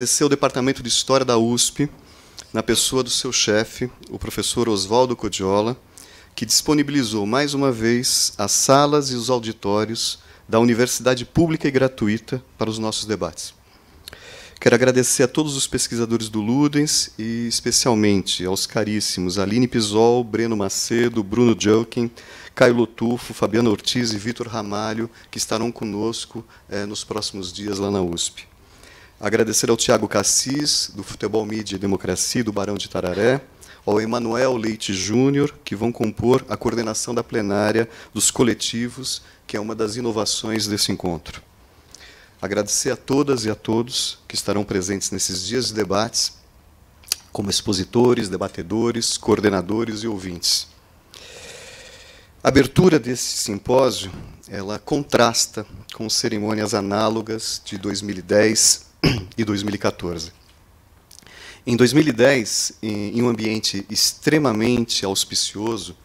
Agradecer ao Departamento de História da USP, na pessoa do seu chefe, o professor Oswaldo Codiola, que disponibilizou mais uma vez as salas e os auditórios da Universidade Pública e Gratuita para os nossos debates. Quero agradecer a todos os pesquisadores do Ludens e, especialmente, aos caríssimos Aline Pisol, Breno Macedo, Bruno Jokin, Caio Lotufo, Fabiana Ortiz e Vitor Ramalho, que estarão conosco nos próximos dias lá na USP. Agradecer ao Tiago Cassis, do Futebol, Mídia e Democracia, do Barão de Itararé, ao Emanuel Leite Júnior, que vão compor a coordenação da plenária dos coletivos, que é uma das inovações desse encontro. Agradecer a todas e a todos que estarão presentes nesses dias de debates, como expositores, debatedores, coordenadores e ouvintes. A abertura desse simpósio, ela contrasta com cerimônias análogas de 2010 e 2014. Em 2010, em um ambiente extremamente auspicioso,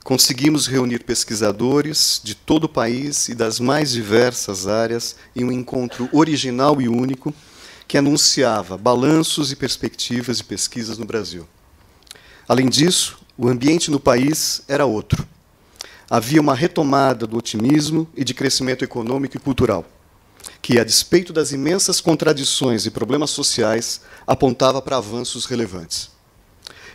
conseguimos reunir pesquisadores de todo o país e das mais diversas áreas em um encontro original e único que anunciava balanços e perspectivas de pesquisas no Brasil. Além disso, o ambiente no país era outro. Havia uma retomada do otimismo e de crescimento econômico e cultural, que, a despeito das imensas contradições e problemas sociais, apontava para avanços relevantes.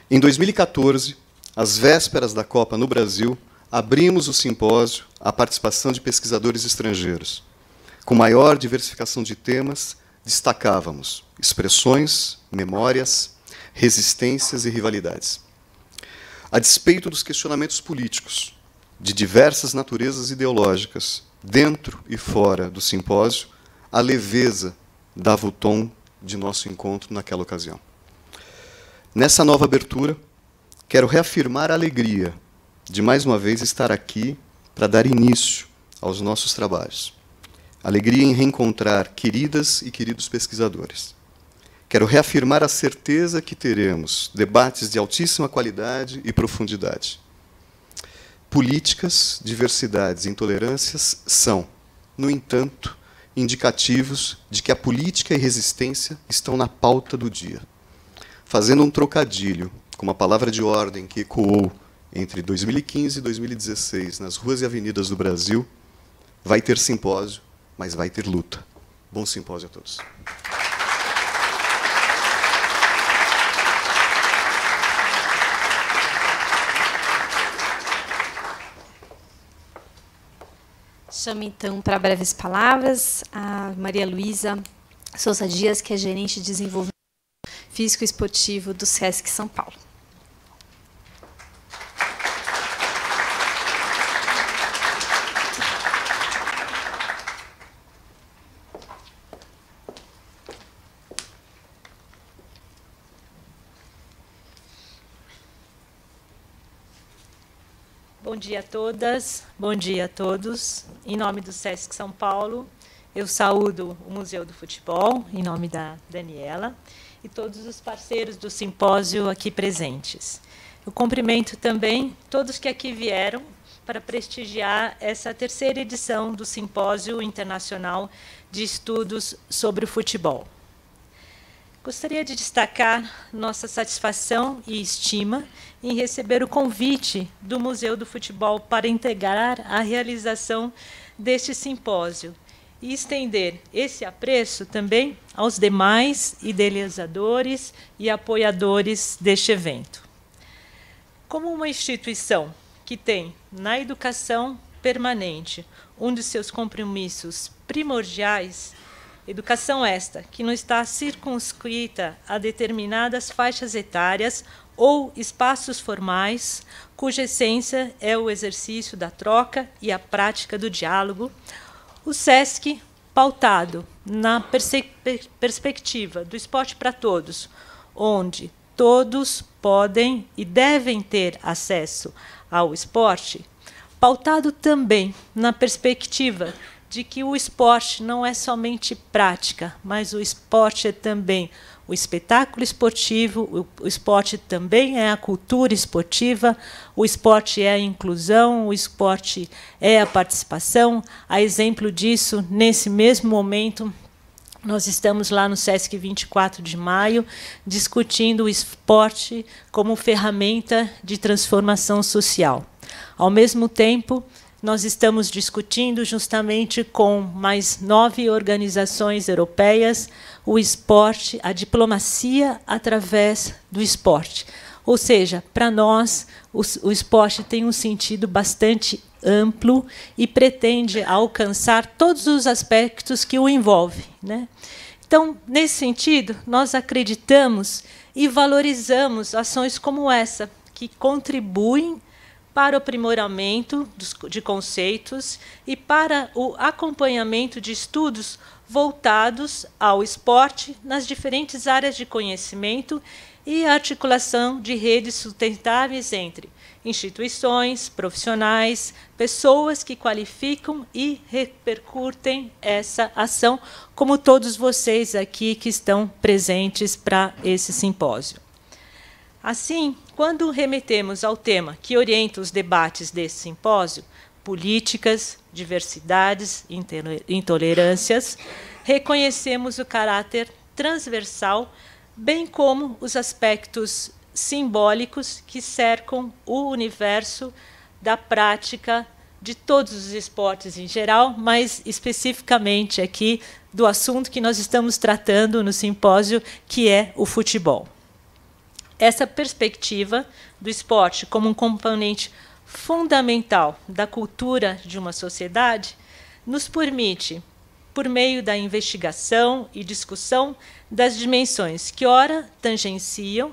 Em 2014, às vésperas da Copa no Brasil, abrimos o simpósio à participação de pesquisadores estrangeiros. Com maior diversificação de temas, destacávamos expressões, memórias, resistências e rivalidades. A despeito dos questionamentos políticos, de diversas naturezas ideológicas, dentro e fora do simpósio, a leveza dava o tom de nosso encontro naquela ocasião. Nessa nova abertura, quero reafirmar a alegria de, mais uma vez, estar aqui para dar início aos nossos trabalhos. Alegria em reencontrar queridas e queridos pesquisadores. Quero reafirmar a certeza que teremos debates de altíssima qualidade e profundidade. Políticas, diversidades e intolerâncias são, no entanto, indicativos de que a política e resistência estão na pauta do dia. Fazendo um trocadilho com uma palavra de ordem que ecoou entre 2015 e 2016 nas ruas e avenidas do Brasil, vai ter simpósio, mas vai ter luta. Bom simpósio a todos. Chamo, então, para breves palavras, a Maria Luísa Souza Dias, que é gerente de desenvolvimento físico e esportivo do SESC São Paulo. Bom dia a todas, bom dia a todos. Em nome do SESC São Paulo, eu saúdo o Museu do Futebol, em nome da Daniela, e todos os parceiros do simpósio aqui presentes. Eu cumprimento também todos que aqui vieram para prestigiar essa terceira edição do Simpósio Internacional de Estudos sobre Futebol. Gostaria de destacar nossa satisfação e estima em receber o convite do Museu do Futebol para integrar a realização deste simpósio e estender esse apreço também aos demais idealizadores e apoiadores deste evento. Como uma instituição que tem na educação permanente um de seus compromissos primordiais, educação esta que não está circunscrita a determinadas faixas etárias ou espaços formais, cuja essência é o exercício da troca e a prática do diálogo, o SESC, pautado na perspectiva do esporte para todos, onde todos podem e devem ter acesso ao esporte, pautado também na perspectiva de que o esporte não é somente prática, mas o esporte é também o espetáculo esportivo, o esporte também é a cultura esportiva, o esporte é a inclusão, o esporte é a participação. A exemplo disso, nesse mesmo momento, nós estamos lá no Sesc 24 de maio, discutindo o esporte como ferramenta de transformação social. Ao mesmo tempo, nós estamos discutindo, justamente com mais 9 organizações europeias, o esporte, a diplomacia através do esporte. Ou seja, para nós, o esporte tem um sentido bastante amplo e pretende alcançar todos os aspectos que o envolvem, né? Então, nesse sentido, nós acreditamos e valorizamos ações como essa, que contribuem para o aprimoramento de conceitos e para o acompanhamento de estudos voltados ao esporte nas diferentes áreas de conhecimento e a articulação de redes sustentáveis entre instituições, profissionais, pessoas que qualificam e repercutem essa ação, como todos vocês aqui que estão presentes para esse simpósio. Assim, quando remetemos ao tema que orienta os debates desse simpósio, políticas, diversidades, intolerâncias, reconhecemos o caráter transversal, bem como os aspectos simbólicos que cercam o universo da prática de todos os esportes em geral, mas especificamente aqui do assunto que nós estamos tratando no simpósio, que é o futebol. Essa perspectiva do esporte como um componente fundamental da cultura de uma sociedade nos permite, por meio da investigação e discussão das dimensões que ora tangenciam,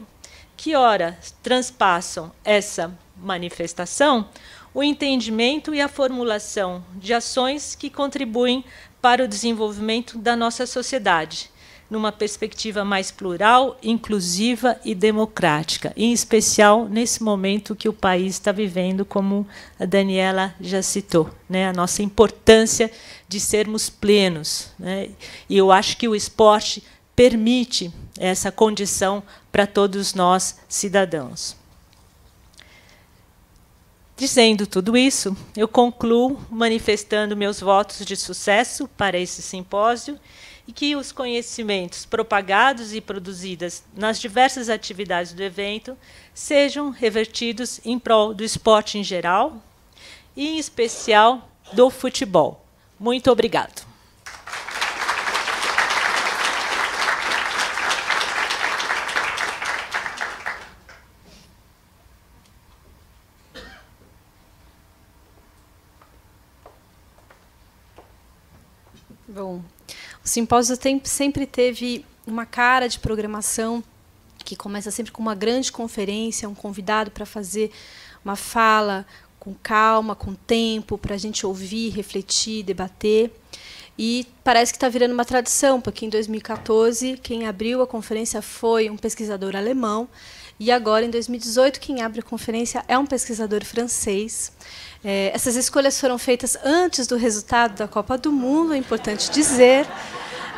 que ora transpassam essa manifestação, o entendimento e a formulação de ações que contribuem para o desenvolvimento da nossa sociedade, numa perspectiva mais plural, inclusiva e democrática, em especial nesse momento que o país está vivendo, como a Daniela já citou, né, a nossa importância de sermos plenos, né? E eu acho que o esporte permite essa condição para todos nós, cidadãos. Dizendo tudo isso, eu concluo manifestando meus votos de sucesso para esse simpósio e que os conhecimentos propagados e produzidos nas diversas atividades do evento sejam revertidos em prol do esporte em geral e, em especial, do futebol. Muito obrigado. Bom, o simpósio sempre teve uma cara de programação que começa sempre com uma grande conferência, um convidado para fazer uma fala com calma, com tempo, para a gente ouvir, refletir, debater. E parece que está virando uma tradição, porque em 2014 quem abriu a conferência foi um pesquisador alemão, e agora, em 2018, quem abre a conferência é um pesquisador francês. Essas escolhas foram feitas antes do resultado da Copa do Mundo, é importante dizer.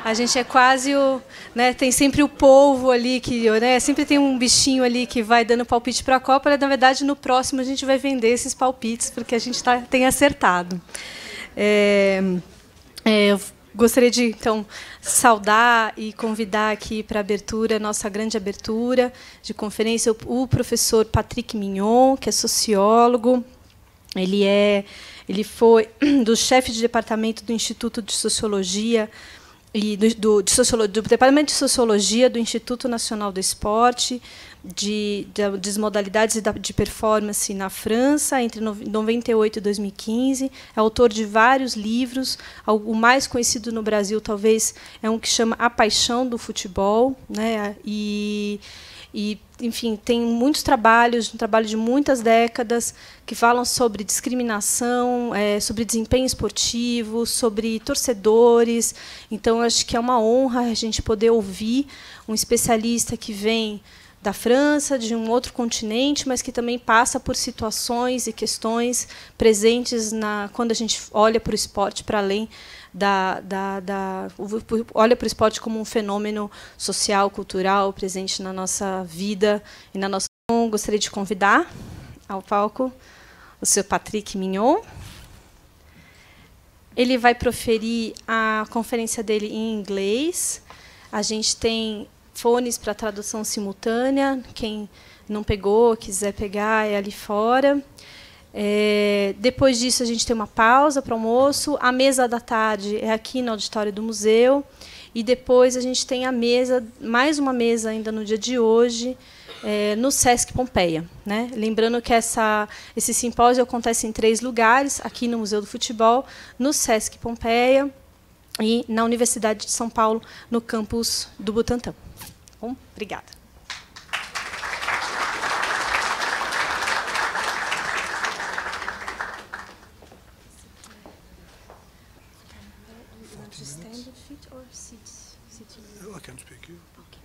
A gente é quase o... Né, tem sempre o polvo ali, que, né, sempre tem um bichinho ali que vai dando palpite para a Copa, e, na verdade, no próximo a gente vai vender esses palpites, porque a gente tem acertado. Eu gostaria de, então, saudar e convidar aqui para a abertura, nossa grande abertura de conferência, o professor Patrick Mignon, que é sociólogo. Ele foi do chefe de departamento do Instituto de Sociologia e do Departamento de Sociologia do Instituto Nacional do Esporte, das modalidades de performance na França, entre 98 e 2015. É autor de vários livros. O mais conhecido no Brasil, talvez, é um que chama A Paixão do Futebol, né? Enfim, tem muitos trabalhos, um trabalho de muitas décadas, que falam sobre discriminação, sobre desempenho esportivo, sobre torcedores. Então, acho que é uma honra a gente poder ouvir um especialista que vem da França, de um outro continente, mas que também passa por situações e questões presentes quando a gente olha para o esporte, para além olha para o esporte como um fenômeno social, cultural, presente na nossa vida e na nossa... Gostaria de convidar ao palco o Sr. Patrick Mignon. ele vai proferir a conferência dele em inglês. A gente tem fones para tradução simultânea. Quem não pegou, quiser pegar, é ali fora. Depois disso, a gente tem uma pausa para almoço. A mesa da tarde é aqui no auditório do museu. E depois a gente tem a mesa, mais uma mesa ainda no dia de hoje, no Sesc Pompeia, né? Lembrando que esse simpósio acontece em 3 lugares, aqui no Museu do Futebol, no Sesc Pompeia e na Universidade de São Paulo, no campus do Butantã. Bom, obrigada. I can speak you. Okay.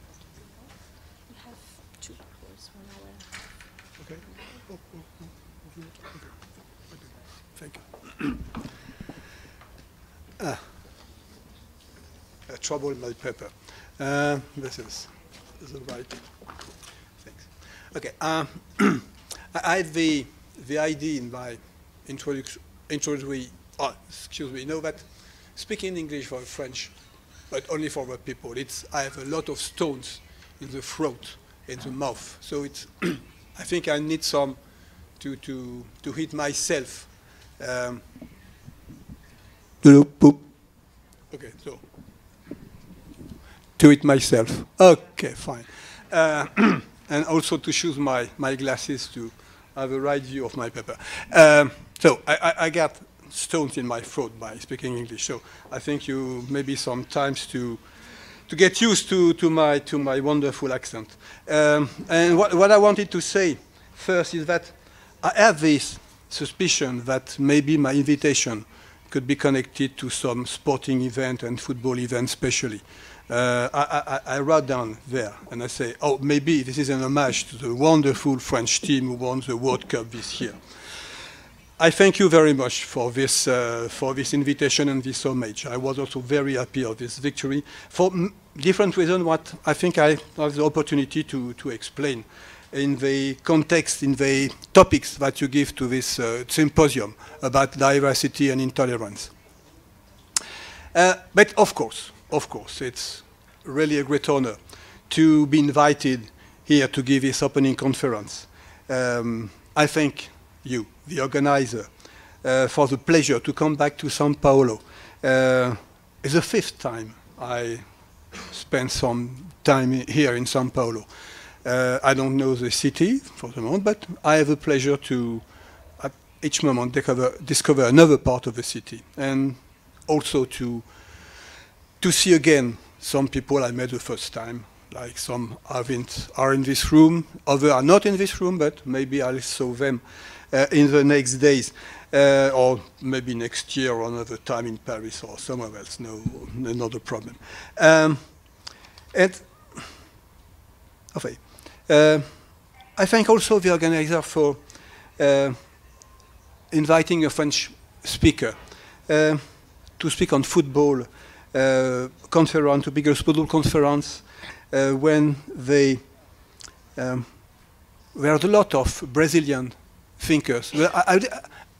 We have 2 hours, 1 hour. Okay. Okay. Thank you. I trouble my paper. This is the right. Thanks. Okay. I had the idea in my introductory. Oh, excuse me. You know that speaking English for French, but only for the people. I have a lot of stones in the throat, in the mouth. So it's. I think I need some to hit myself. Okay, so to hit myself. Okay, fine. And also to choose my glasses to have a right view of my paper. So I got stones in my throat by speaking English. So I think you maybe sometimes to get used to my wonderful accent. And what I wanted to say first is that I have this suspicion that maybe my invitation could be connected to some sporting event and football event especially. I wrote down there and I say, oh, maybe this is an homage to the wonderful French team who won the World Cup this year. I thank you very much for this invitation and this homage. I was also very happy of this victory for different reasons. What I think I have the opportunity to explain in the context, in the topics that you give to this symposium about diversity and intolerance. But of course, it's really a great honor to be invited here to give this opening conference. I thank you, the organizer, for the pleasure to come back to São Paulo. It's the 5th time I spent some time here in São Paulo. I don't know the city for the moment, but I have the pleasure to, at each moment, discover another part of the city, and also to see again some people I met the first time, like some are in this room, others are not in this room, but maybe I'll saw them in the next days, or maybe next year or another time in Paris or somewhere else. No, not a problem. And okay. I thank also the organizer for inviting a French speaker to speak on football conference, to bigger football conference, when there are a lot of Brazilian thinkers. Well,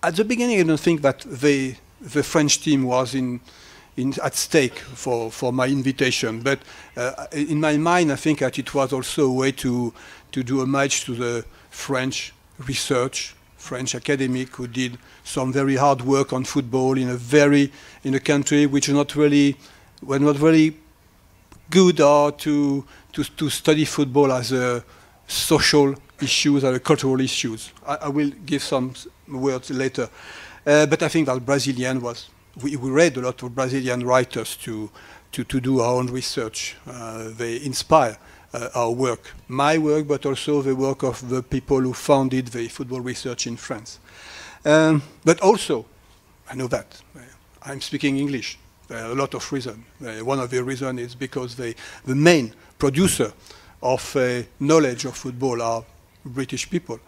at the beginning, I don't think that the French team was at stake for my invitation, but in my mind, I think that it was also a way to do homage to the French research, French academic who did some very hard work on football in a country which were not really good or to study football as a social issues, as a cultural issues. I will give some words later, but I think that Brazilian was. We read a lot of Brazilian writers to do our own research. They inspire our work, my work, but also the work of the people who founded the football research in France. But also, I know that I'm speaking English. There are a lot of reasons. One of the reasons is because the main producer of knowledge of football are British people.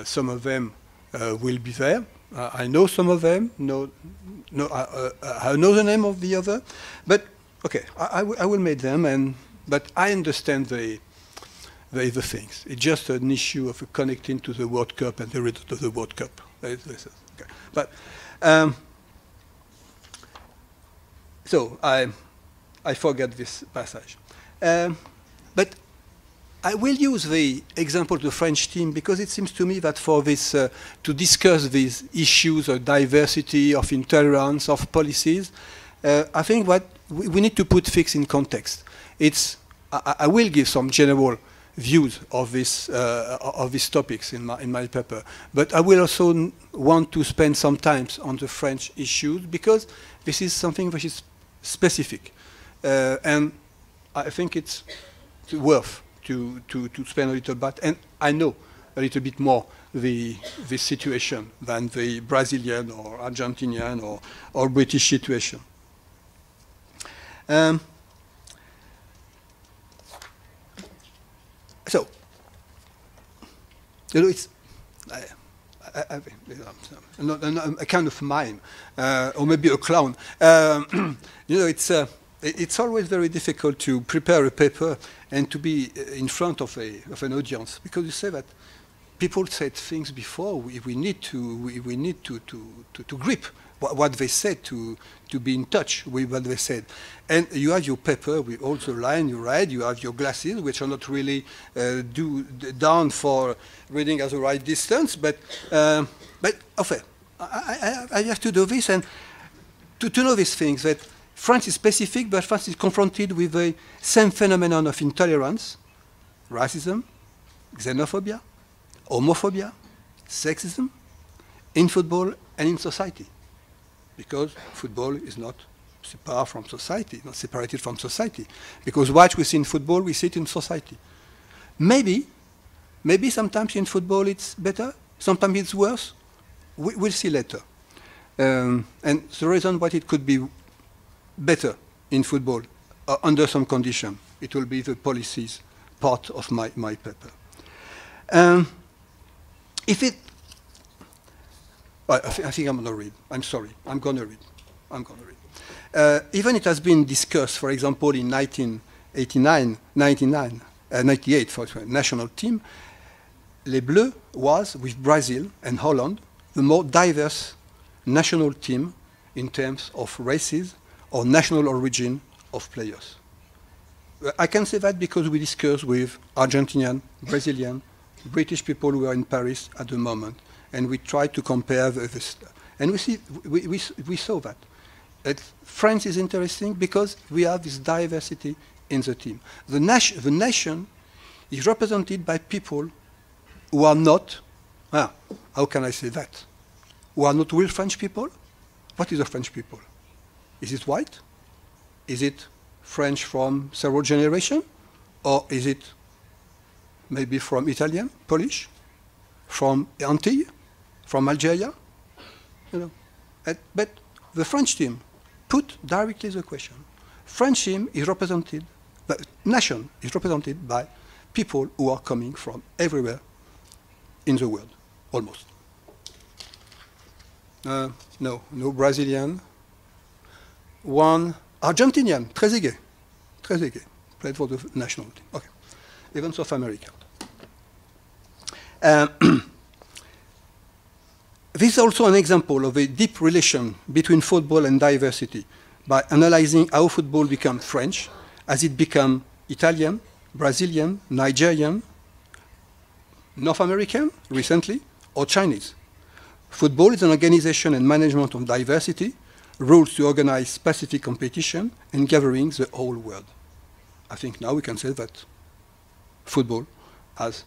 Some of them will be there. I know some of them. I know the name of the other, but okay, I will make them. But I understand the things. It's just an issue of connecting to the World Cup and the result of the World Cup. Okay. But So I forget this passage. But I will use the example of the French team because it seems to me that for this, to discuss these issues of diversity, of intolerance, of policies, I think what we need to put things in context. I will give some general views of these topics in my paper, but I will also want to spend some time on the French issues because this is something which is specific, and I think it's worth to spend a little bit, and I know a little bit more this situation than the Brazilian or Argentinian or British situation. So, you know, it's a kind of mime, or maybe a clown. You know, it's always very difficult to prepare a paper and to be in front of an audience because you say that people said things before. We need to grip what they said, to be in touch with what they said. And you have your paper with all the lines you read. You have your glasses, which are not really down for reading at the right distance. But enfin, I have to do this and to know these things, that France is specific, but France is confronted with the same phenomenon of intolerance, racism, xenophobia, homophobia, sexism, in football and in society. Because football is not separate from society, not separated from society. Because what we see in football, we see it in society. Maybe sometimes in football it's better, sometimes it's worse. We'll see later. And the reason why it could be better in football under some condition, it will be the policies part of my paper. I think I'm going to read. I'm sorry. I'm going to read. Even it has been discussed, for example, in 98 for the national team, Les Bleus was, with Brazil and Holland, the more diverse national team in terms of races or national origin of players. I can say that because we discussed with Argentinian, Brazilian, British people who are in Paris at the moment, and we tried to compare this. And we saw that. France is interesting because we have this diversity in the team. The nation is represented by people who are not, how can I say that? Who are not real French people? What is a French people? Is it white? Is it French from several generations? Or is it maybe from Italian, Polish, from Antilles, from Algeria? You know. But the French team put directly the question. French team is represented, the nation is represented by people who are coming from everywhere in the world, almost. No Brazilian. One Argentinian, Trezeguet, played for the national team. Okay, even South America. This is also an example of a deep relation between football and diversity by analyzing how football becomes French as it becomes Italian, Brazilian, Nigerian, North American recently, or Chinese. Football is an organization and management of diversity, rules to organize specific competition and gatherings the whole world. I think now we can say that football has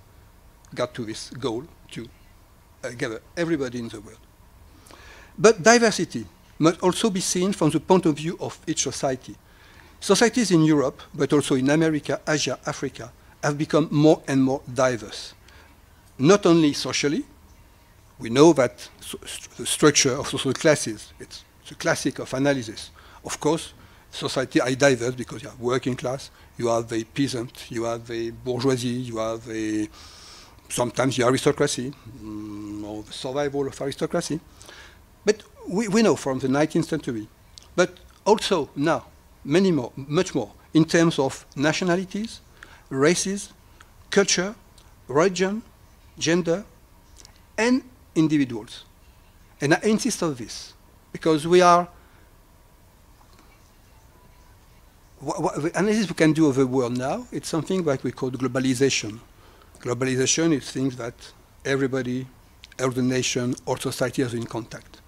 got to this goal to gather everybody in the world. But diversity must also be seen from the point of view of each society. Societies in Europe, but also in America, Asia, Africa, have become more and more diverse. Not only socially, we know that the structure of social classes, it's the classic of analysis. Of course, society are diverse because you have working class, you have the peasant, you have the bourgeoisie, you have the sometimes the aristocracy, or the survival of aristocracy. But we know from the 19th century, but also now, much more, in terms of nationalities, races, culture, religion, gender, and individuals. And I insist on this, because we are the analysis we can do of the world now, it's something like we call globalization. Globalization is things that everybody, all the nation, or society is in contact.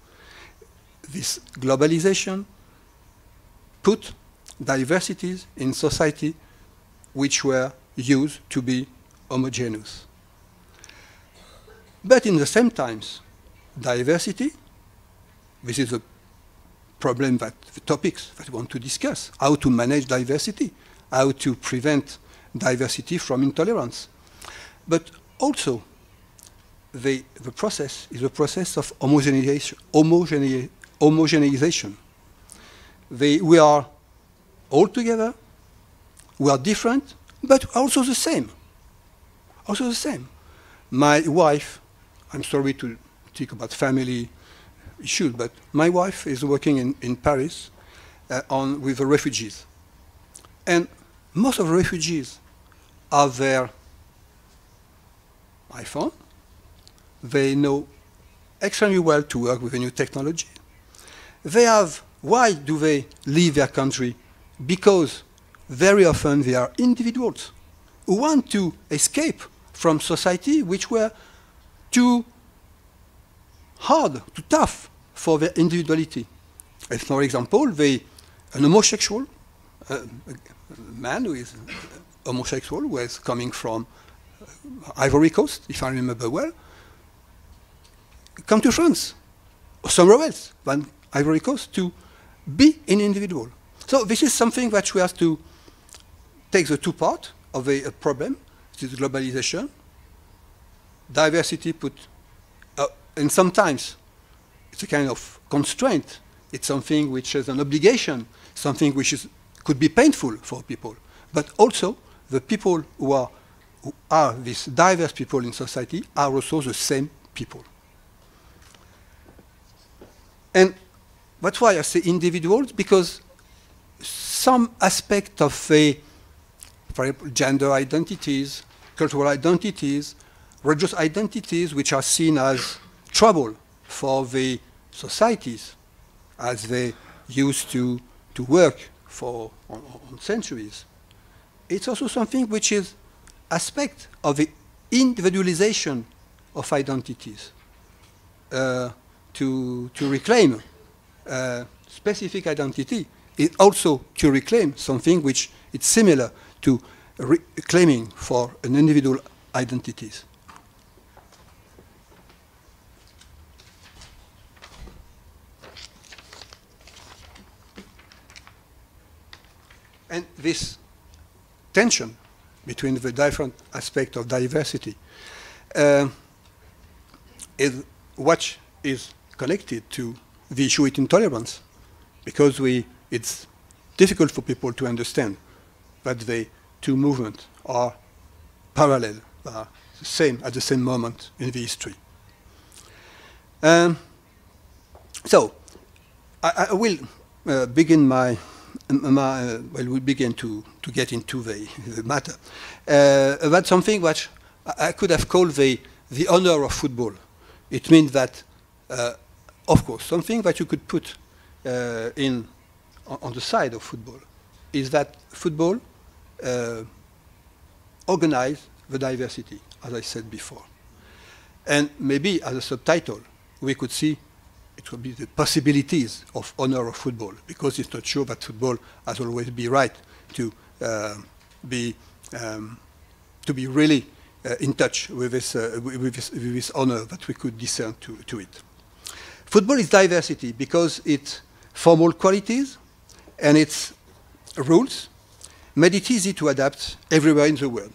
This globalization put diversities in society which were used to be homogeneous. But in the same times, diversity, this is a problem that the topics that we want to discuss, how to manage diversity, how to prevent diversity from intolerance. But also, the process is a process of homogeneization. We are all together, we are different, but also the same. Also the same. My wife, I'm sorry to speak about family issues, but my wife is working in Paris with the refugees. And most of the refugees have their iPhone. They know extremely well to work with the new technology. Why do they leave their country? Because very often they are individuals who want to escape from society which were too hard, too tough for their individuality. As for example, an homosexual, a man who is homosexual, who is coming from Ivory Coast, if I remember well, come to France or somewhere else than Ivory Coast to be an individual. So this is something that we have to take the two parts of a problem, which is globalization, diversity and sometimes it's a kind of constraint. It's something which is an obligation, something which could be painful for people. But also, the people who are these diverse people in society are also the same people. And that's why I say individuals, because some aspect of for example, gender identities, cultural identities, religious identities, which are seen as trouble for the societies as they used to work for on centuries. It's also something which is aspect of the individualization of identities to reclaim specific identity is also to reclaim something which is similar to claiming for an individual identities. And this tension between the different aspects of diversity is what is connected to the issue with intolerance, because it's difficult for people to understand that the two movements are parallel, are the same at the same moment in the history. So I will begin we'll begin to get into the matter. That's something which I could have called the honor of football. It means that, of course, something that you could put on the side of football is that football organizes the diversity, as I said before. And maybe as a subtitle, we could see it would be the possibilities of honor of football, because it's not sure that football has always been right to be really in touch with this honor that we could discern to it. Football is diversity because its formal qualities and its rules made it easy to adapt everywhere in the world.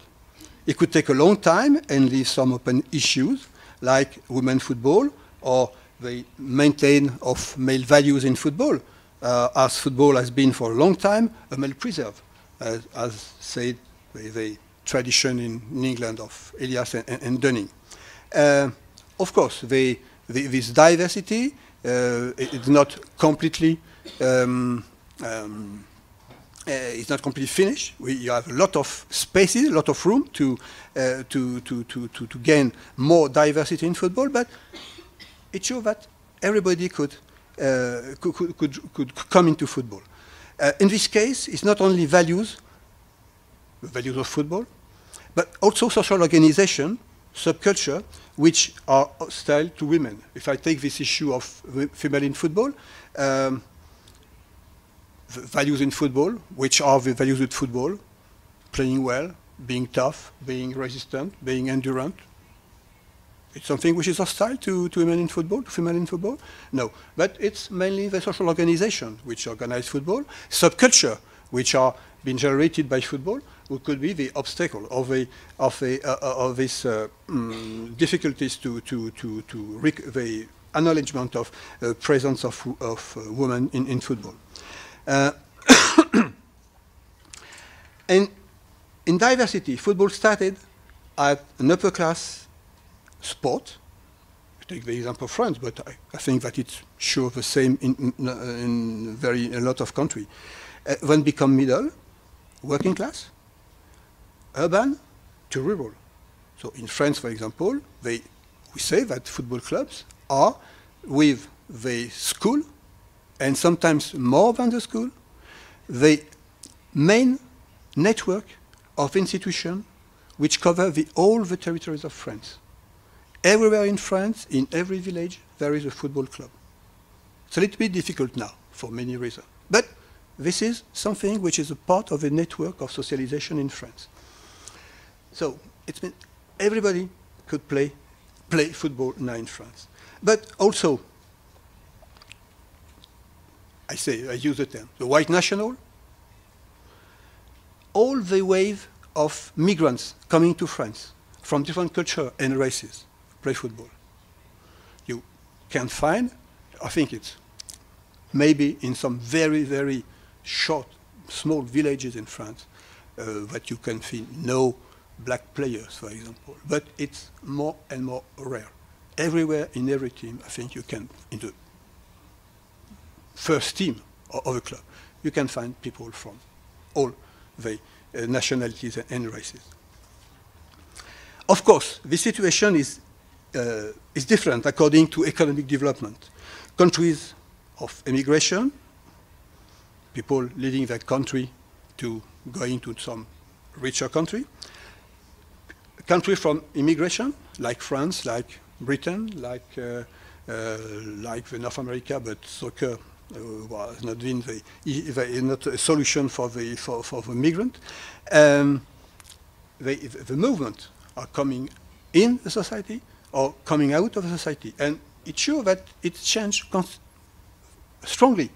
It could take a long time and leave some open issues like women's football or the maintain of male values in football, as football has been for a long time a male preserve, as said the tradition in England of Elias and Dunning. Of course, this diversity is not completely finished. You have a lot of spaces, a lot of room to gain more diversity in football, but it shows that everybody could come into football. In this case, it's not only values, the values of football, but also social organization, subculture, which are hostile to women. If I take this issue of female in football, the values in football, which are the values with football, playing well, being tough, being resistant, being endurant. It's something which is hostile to women in football, to female in football? No, but it's mainly the social organization which organize football, subculture, which are being generated by football, who could be the obstacle of these difficulties to the acknowledgement of presence of women in football. And in diversity, football started at an upper class sport. Take the example of France, but I think that it's sure the same in a lot of countries. Then become middle, working class, urban to rural. So in France, for example, we say that football clubs are with the school, and sometimes more than the school, the main network of institutions which cover all the territories of France. Everywhere in France, in every village, there is a football club. It's a little bit difficult now for many reasons. But this is something which is a part of a network of socialization in France. So it means everybody could play football now in France. But also, I use the term, the white national, all the wave of migrants coming to France from different cultures and races play football. You can find, I think it's maybe in some very, very short, small villages in France that you can find no black players, for example. But it's more and more rare. Everywhere, in every team, I think you can, in the first team of a club, you can find people from all the nationalities and races. Of course, the situation is different according to economic development. Countries of immigration, people leaving their country to going to some richer country. Country from immigration, like France, like Britain, like North America, but soccer was not been not a solution for the migrant. The movement are coming in the society or coming out of the society, and it's sure that it changed strongly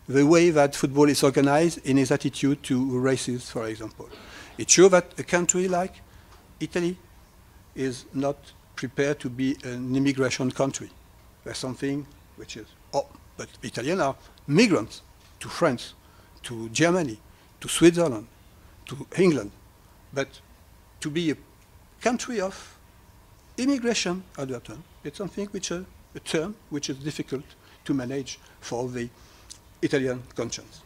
the way that football is organized in its attitude to races, for example. It's sure that a country like Italy is not prepared to be an immigration country. There's something which is, but Italians are migrants to France, to Germany, to Switzerland, to England. But to be a country of immigration at that time, it's something which is a term which is difficult to manage for the Italian conscience.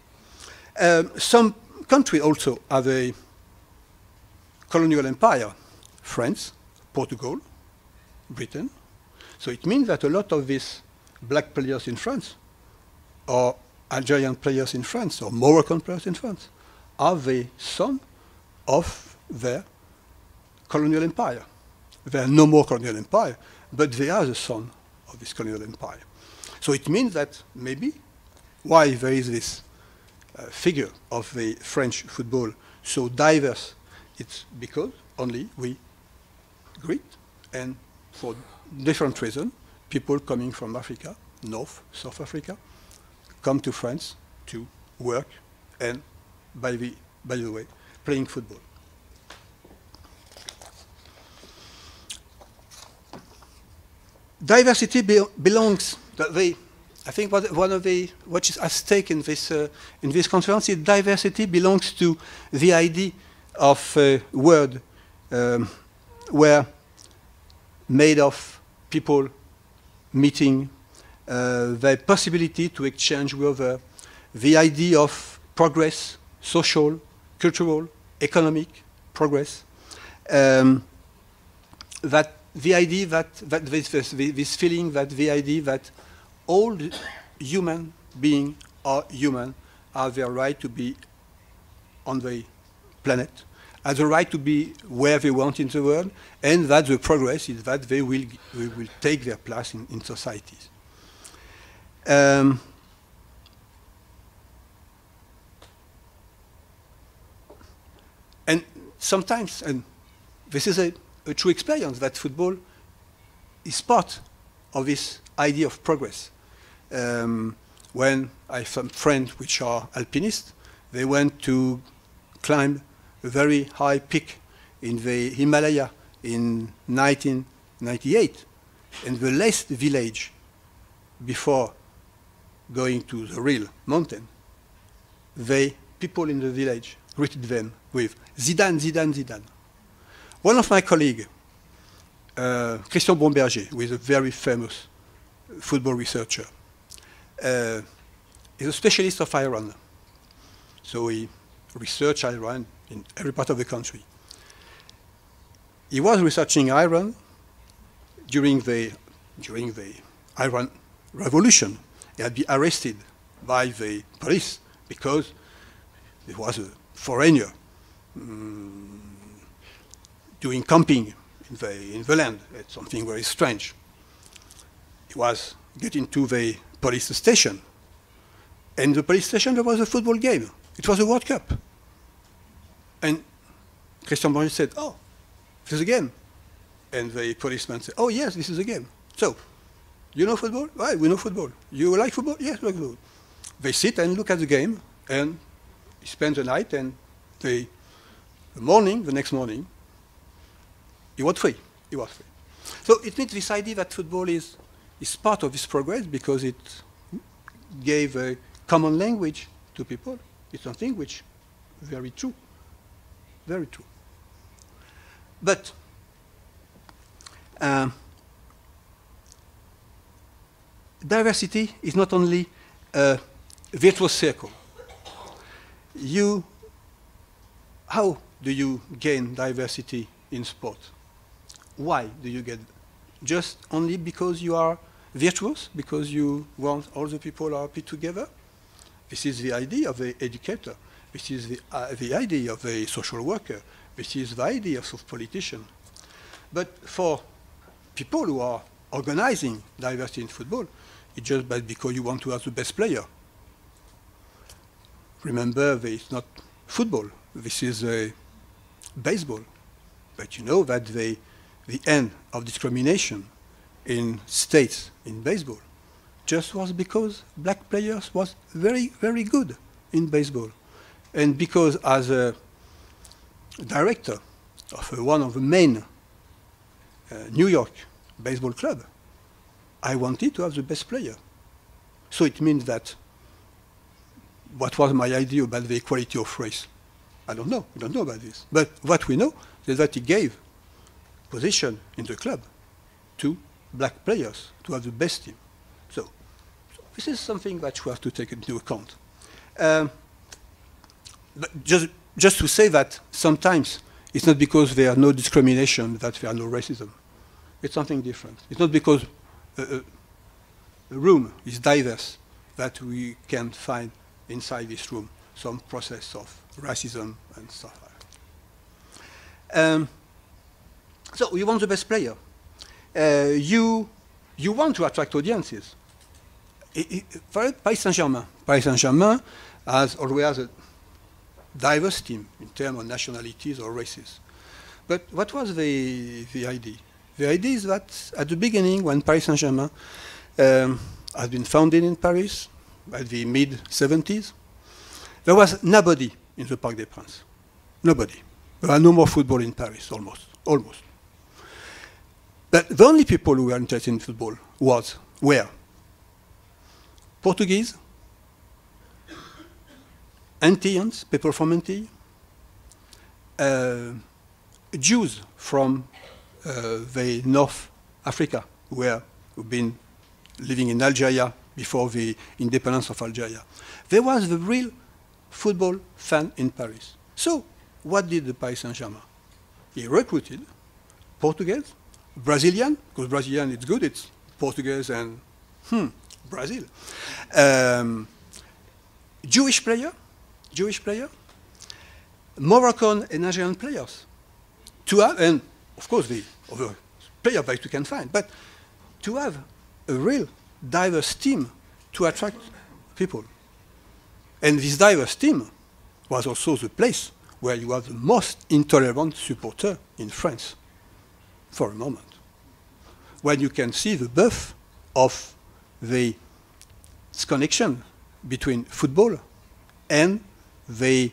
Some countries also have a colonial empire, France, Portugal, Britain. So it means that a lot of these black players in France, or Algerian players in France, or Moroccan players in France, are the son of their colonial empire. They are no more colonial empire, but they are the son of this colonial empire. So it means that maybe why there is this figure of the French football so diverse, it's because only we greet, and for different reasons, people coming from Africa, North, South Africa, come to France to work and, by the way, playing football. Diversity belongs. I think one of the what is at stake in this conference is diversity belongs to the idea of a world where made of people meeting, the possibility to exchange with the idea of progress, social, cultural, economic progress, that the idea that this feeling that the idea that all human beings are human have their right to be on the planet, have the right to be where they want in the world, and that the progress is that they will take their place in societies. And sometimes, and this is a true experience, that football is part of this idea of progress. When I have some friends which are alpinists, they went to climb a very high peak in the Himalaya in 1998. And the last village before going to the real mountain, people in the village greeted them with Zidane, Zidane, Zidane. One of my colleagues, Christian Bomberger, who is a very famous football researcher, is a specialist of iron. So he researched iron in every part of the country. He was researching iron during the Iran Revolution. He had been arrested by the police because he was a foreigner doing camping in the land. It's something very strange. He was getting to the police station. And the police station, there was a football game. It was a World Cup. And Christian Borges said, oh, this is a game. And the policeman said, oh, yes, this is a game. So, you know football? Right, we know football. You like football? Yes, we like football. They sit and look at the game, and spend the night, and the next morning, he was free. He was free. So it means this idea that football is part of this progress because it gave a common language to people. It's something which is very true. Very true. But diversity is not only a virtuous circle. How do you gain diversity in sport? Why do you get? Just only because you are virtuous, because you want all the people are happy together? This is the idea of the educator. This is the idea of the social worker. This is the idea of politician. But for people who are organizing diversity in football, it's just because you want to have the best player. Remember, it's not football. This is baseball. But you know that the end of discrimination in states in baseball just was because black players was very, very good in baseball. And because as a director of one of the main New York baseball club, I wanted to have the best player. So it means that what was my idea about the equality of race? I don't know. We don't know about this. But what we know is that he gave position in the club to black players to have the best team. So this is something that we have to take into account. But just to say that sometimes it's not because there are no discrimination that there are no racism. It's something different. It's not because a room is diverse that we can find inside this room some process of racism and stuff like that. So you want the best player. You want to attract audiences. Paris Saint-Germain has always a diverse team in terms of nationalities or races. But what was the idea? The idea is that at the beginning, when Paris Saint-Germain has been founded in Paris, at the mid-70s, there was nobody in the Parc des Princes. Nobody. There was no more football in Paris, almost. But the only people who were interested in football were Portuguese, Antilleans, people from Antille, Jews from the North Africa, who've been living in Algeria before the independence of Algeria. There was the real football fan in Paris. So what did the Paris Saint-Germain? He recruited Portuguese, Brazilian, because Brazilian is good, it's Portuguese and Brazil. Jewish player, Moroccan and Nigerian players, to have, and of course the other player that you can find, but to have a real diverse team to attract people. And this diverse team was also the place where you have the most intolerant supporter in France, for a moment, when you can see the birth of the connection between football and the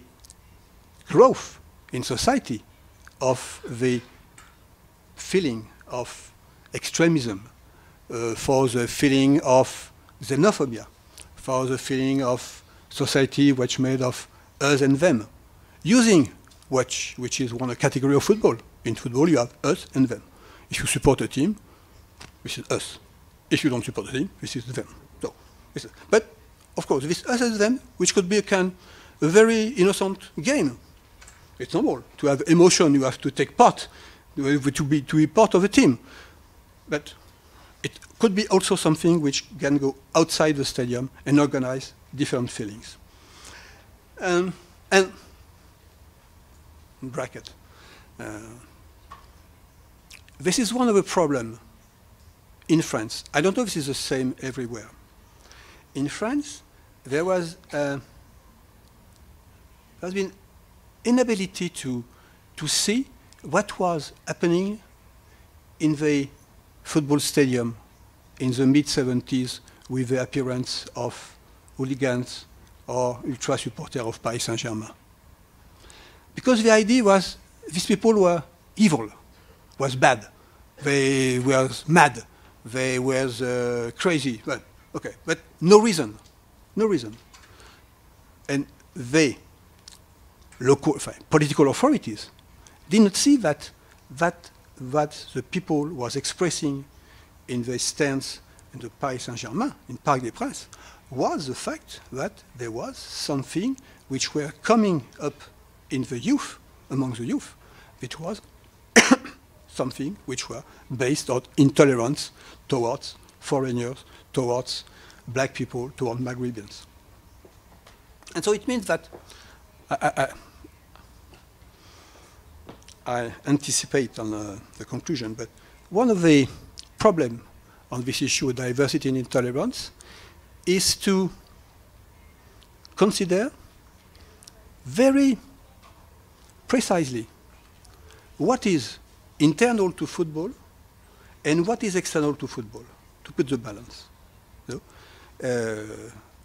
growth in society of the feeling of extremism, for the feeling of xenophobia, for the feeling of society which made of us and them, using which is one category of football. In football, you have us and them. If you support a team, this is us. If you don't support a team, this is them. So, but of course, this us and them, which could be a very innocent game. It's normal to have emotion. You have to take part, to be part of a team. But it could be also something which can go outside the stadium and organize different feelings. And bracket. This is one of the problems in France. I don't know if this is the same everywhere. In France, there has been inability to see what was happening in the football stadium in the mid-70s with the appearance of hooligans or ultra supporters of Paris Saint-Germain. Because the idea was these people were evil, was bad, they were mad, they were crazy. Well, okay, but no reason. And they, political authorities, did not see that the people was expressing in the stands in the Paris Saint-Germain, in Parc des Princes, was the fact that there was something which were coming up in the youth, among the youth, which was something which were based on intolerance towards foreigners, towards black people, towards Maghrebians. And so it means that I anticipate on the conclusion, but one of the problems on this issue of diversity and intolerance is to consider very precisely what is internal to football and what is external to football, to put the balance. So,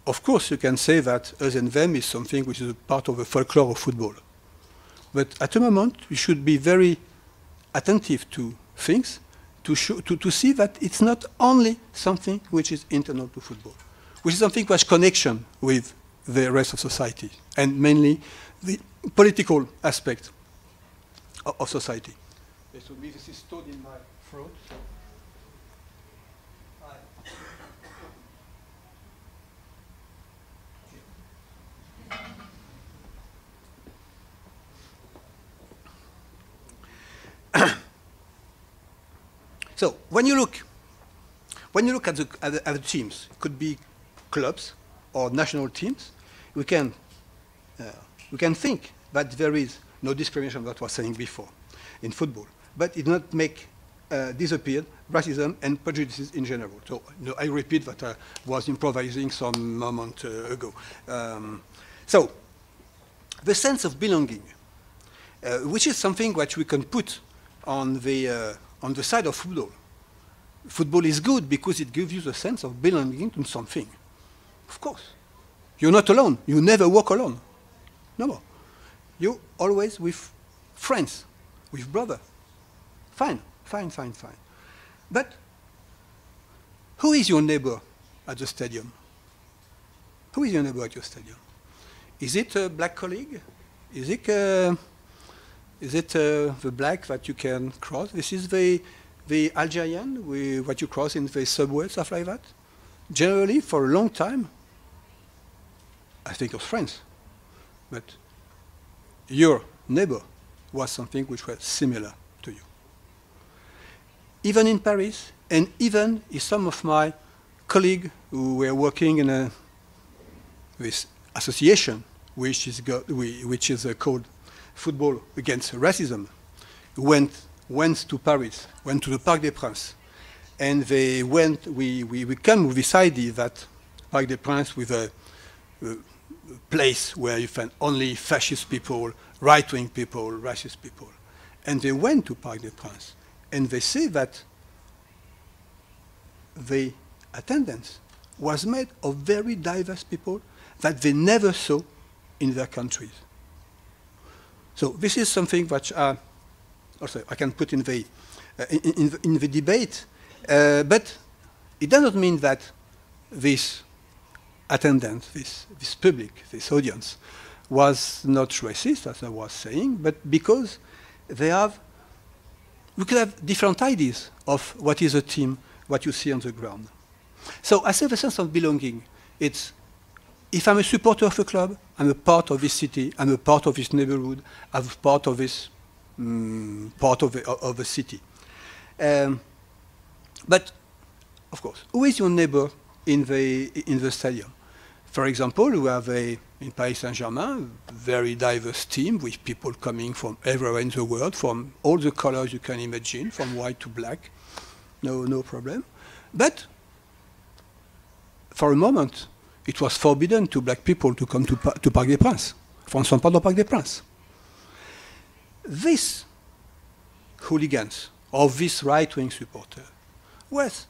of course, you can say that us and them is something which is a part of the folklore of football. But at the moment, we should be very attentive to things to see that it's not only something which is internal to football, which is something which has connection with the rest of society, and mainly the political aspect of society. So this is stored in my throat. So when you look at the teams, it could be clubs or national teams, we can think that there is no discrimination, that I was saying before, in football, but it not make disappear racism and prejudices in general. So I repeat that I was improvising some moment ago. So the sense of belonging, which is something which we can put on the side of football. Football is good because it gives you the sense of belonging to something. Of course. You're not alone. You never walk alone. No more. You're always with friends, with brother. Fine. But who is your neighbor at the stadium? Who is your neighbor at your stadium? Is it a black colleague? Is it the black that you can cross? This is the Algerian, what you cross in the subway, stuff like that. Generally, for a long time, I think of friends. But your neighbor was something which was similar to you. Even in Paris, and even if some of my colleagues who were working with association, which is called Football Against Racism, went to Paris, went to the Parc des Princes, and we came with this idea that Parc des Princes with a place where you find only fascist people, right-wing people, racist people. And they went to Parc des Princes, and they say that the attendance was made of very diverse people that they never saw in their countries. So this is something that also I can put in the debate, but it does not mean that this attendance, this public, this audience, was not racist, as I was saying, but because we could have different ideas of what is a team, what you see on the ground. So I say the sense of belonging. It's, if I'm a supporter of a club, I'm a part of this city, I'm a part of this neighborhood, I'm a part of this part of the city. But, of course, who is your neighbor in the stadium? For example, we have in Paris Saint-Germain, a very diverse team with people coming from everywhere in the world, from all the colors you can imagine, from white to black, no problem. But for a moment, it was forbidden to black people to come to Parc des Princes, from some part of Parc des Princes. These hooligans, or this right-wing supporter, was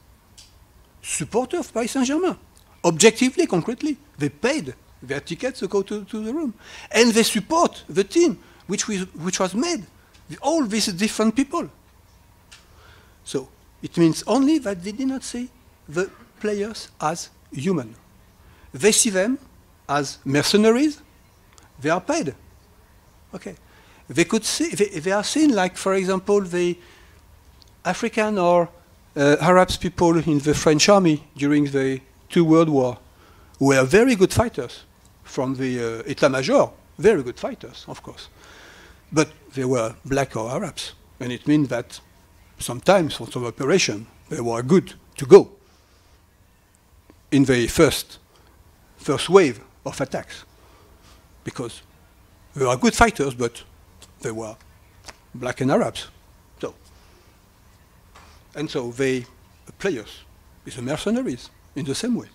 supporter of Paris Saint-Germain. Objectively, concretely, they paid their tickets to go to the room. And they support the team, which was made with all these different people. So it means only that they did not see the players as human. They see them as mercenaries. They are paid. Okay. They could see, they are seen like, for example, the African or Arab people in the French army during the Two World War, who were very good fighters from the État-Major, very good fighters, of course. But they were black or Arabs. And it means that sometimes for some operation, they were good to go in the first wave of attacks. Because they were good fighters, but they were black and Arabs. So they players is the mercenaries in the same way.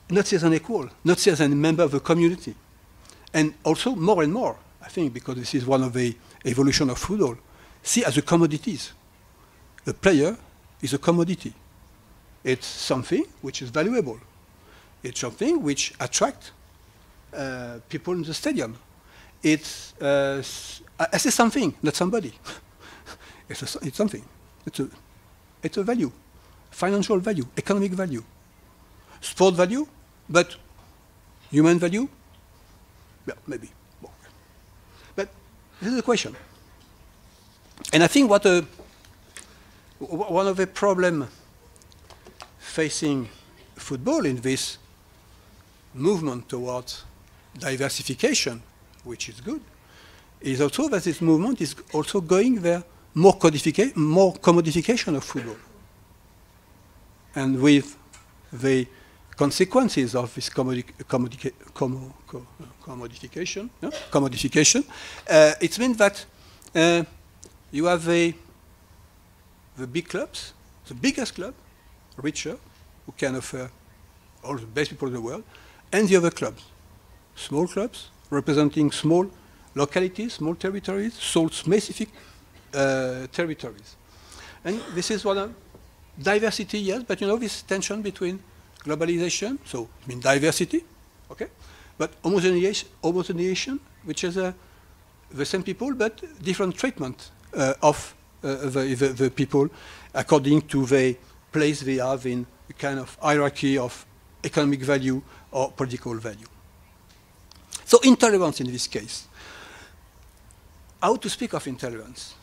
Not see as an equal, not see as a member of the community. And also more and more, I think, because this is one of the evolution of football, see as a commodities. The player is a commodity. It's something which is valuable. It's something which attracts people in the stadium. It's I say something, not somebody. It's something. It's a value, financial value, economic value, sport value, but human value. Well, maybe. But this is the question. And I think one of the problems facing football in this movement towards diversification, which is good, is also that this movement is also going there more commodification of football. And with the consequences of this commodification, it means that you have the big clubs, the biggest club, richer, who can offer all the best people in the world, and the other clubs, small clubs representing small localities, small territories, specific territories. And this is one of diversity, yes, but you know this tension between globalization, so I mean diversity, okay, but homogeneization, which is the same people but different treatment of the people according to the place they have in a kind of hierarchy of economic value or political value. So intolerance in this case. How to speak of intolerance?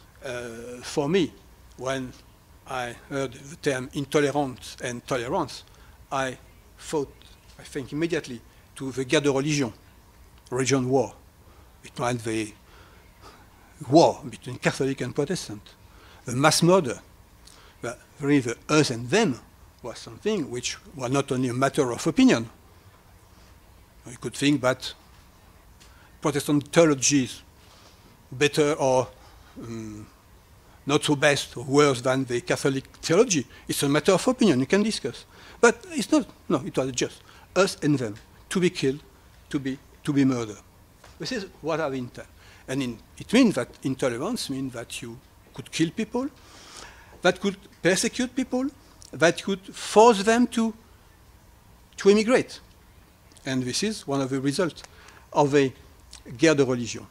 For me, when I heard the term intolerance and tolerance, I think immediately to the guerre de religion war. It meant the war between Catholic and Protestant, the mass murder, really the us and them was something which was not only a matter of opinion. You could think that Protestant theology is better or not so best or worse than the Catholic theology. It's a matter of opinion. You can discuss. But it's not. No, it was just us and them, to be killed, to be murdered. This is what I intend. And it means that intolerance means that you could kill people, that could persecute people, that could force them to immigrate. And this is one of the results of a guerre de religion.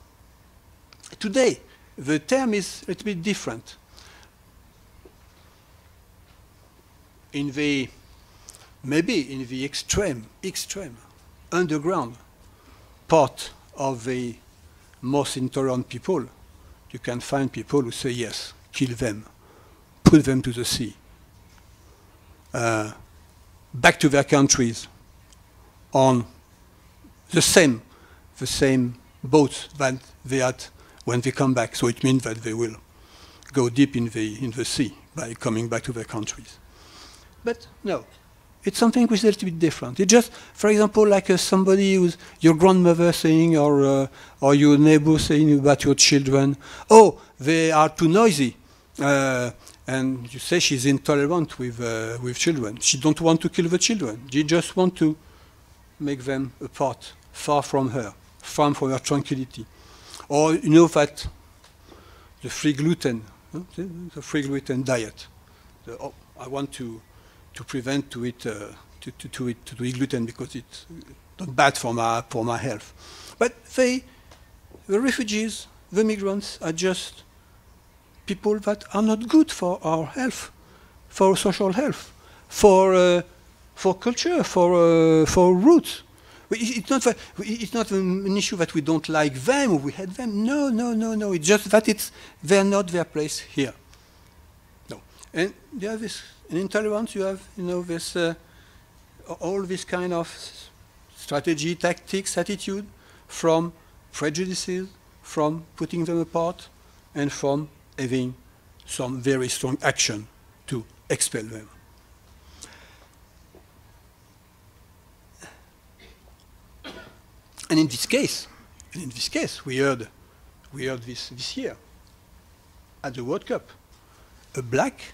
Today, the term is a little bit different. Maybe in the extreme, underground part of the most intolerant people, you can find people who say, yes, kill them, put them to the sea, back to their countries on the same boats that they had when they come back. So it means that they will go deep in the sea by coming back to their countries. But no, it's something which is a little bit different. It's just, for example, like somebody who's your grandmother saying, or your neighbor saying about your children, oh, they are too noisy. And you say she's intolerant with children. She don't want to kill the children. She just want to make them apart, far from her, far from her tranquility. Or you know that the free gluten diet. I want to prevent to eat gluten because it's not bad for my health. But the refugees, the migrants are just people that are not good for our health, for social health, for culture, for roots. It's not an issue that we don't like them or we hate them. No. It's just that they're not their place here. No. And you have this intolerance. You have this all this kind of strategy, tactics, attitude from prejudices, from putting them apart, and from having some very strong action to expel them. And in this case, we heard this year at the World Cup, a black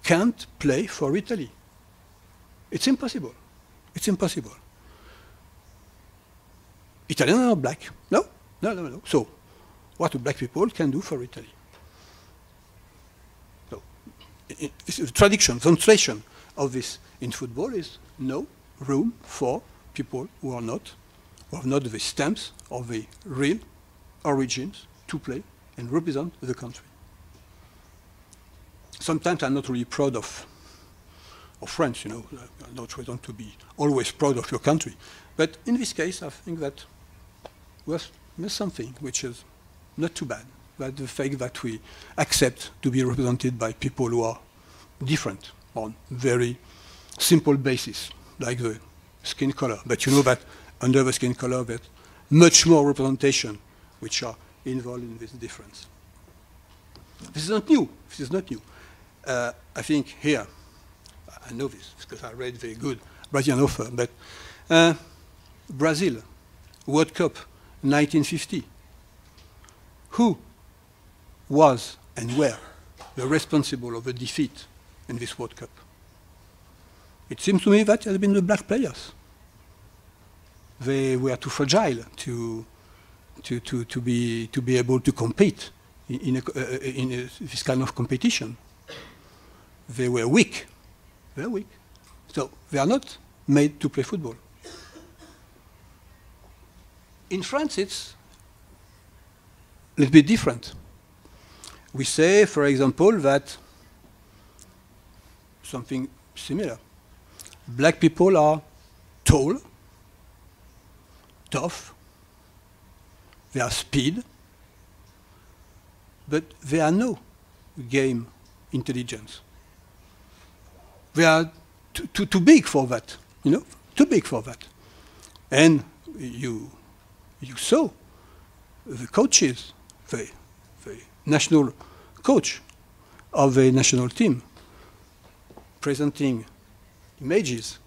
can't play for Italy. It's impossible. It's impossible. Italians are not black. No. So, what do black people can do for Italy? So, translation of this in football is no room for people who have not the stamps of the real origins to play and represent the country. Sometimes I'm not really proud of French, I'm not trying to be always proud of your country. But in this case, I think that was something which is not too bad. But the fact that we accept to be represented by people who are different on very simple basis, like the skin color. But you know that under the skin color, there's much more representation which are involved in this difference. This is not new. I think here, I know this because I read very good Brazilian author, but Brazil, World Cup, 1950. Who was and were the responsible of the defeat in this World Cup? It seems to me that it has been the black players. They were too fragile to be able to compete in this kind of competition. They were weak. Very weak. So they are not made to play football. In France, it's a little bit different. We say, for example, that something similar. Black people are tall, tough, they are speed, but they are no game intelligence. They are too big for that, too big for that. And you saw the coaches, the national coach of the national team, presenting images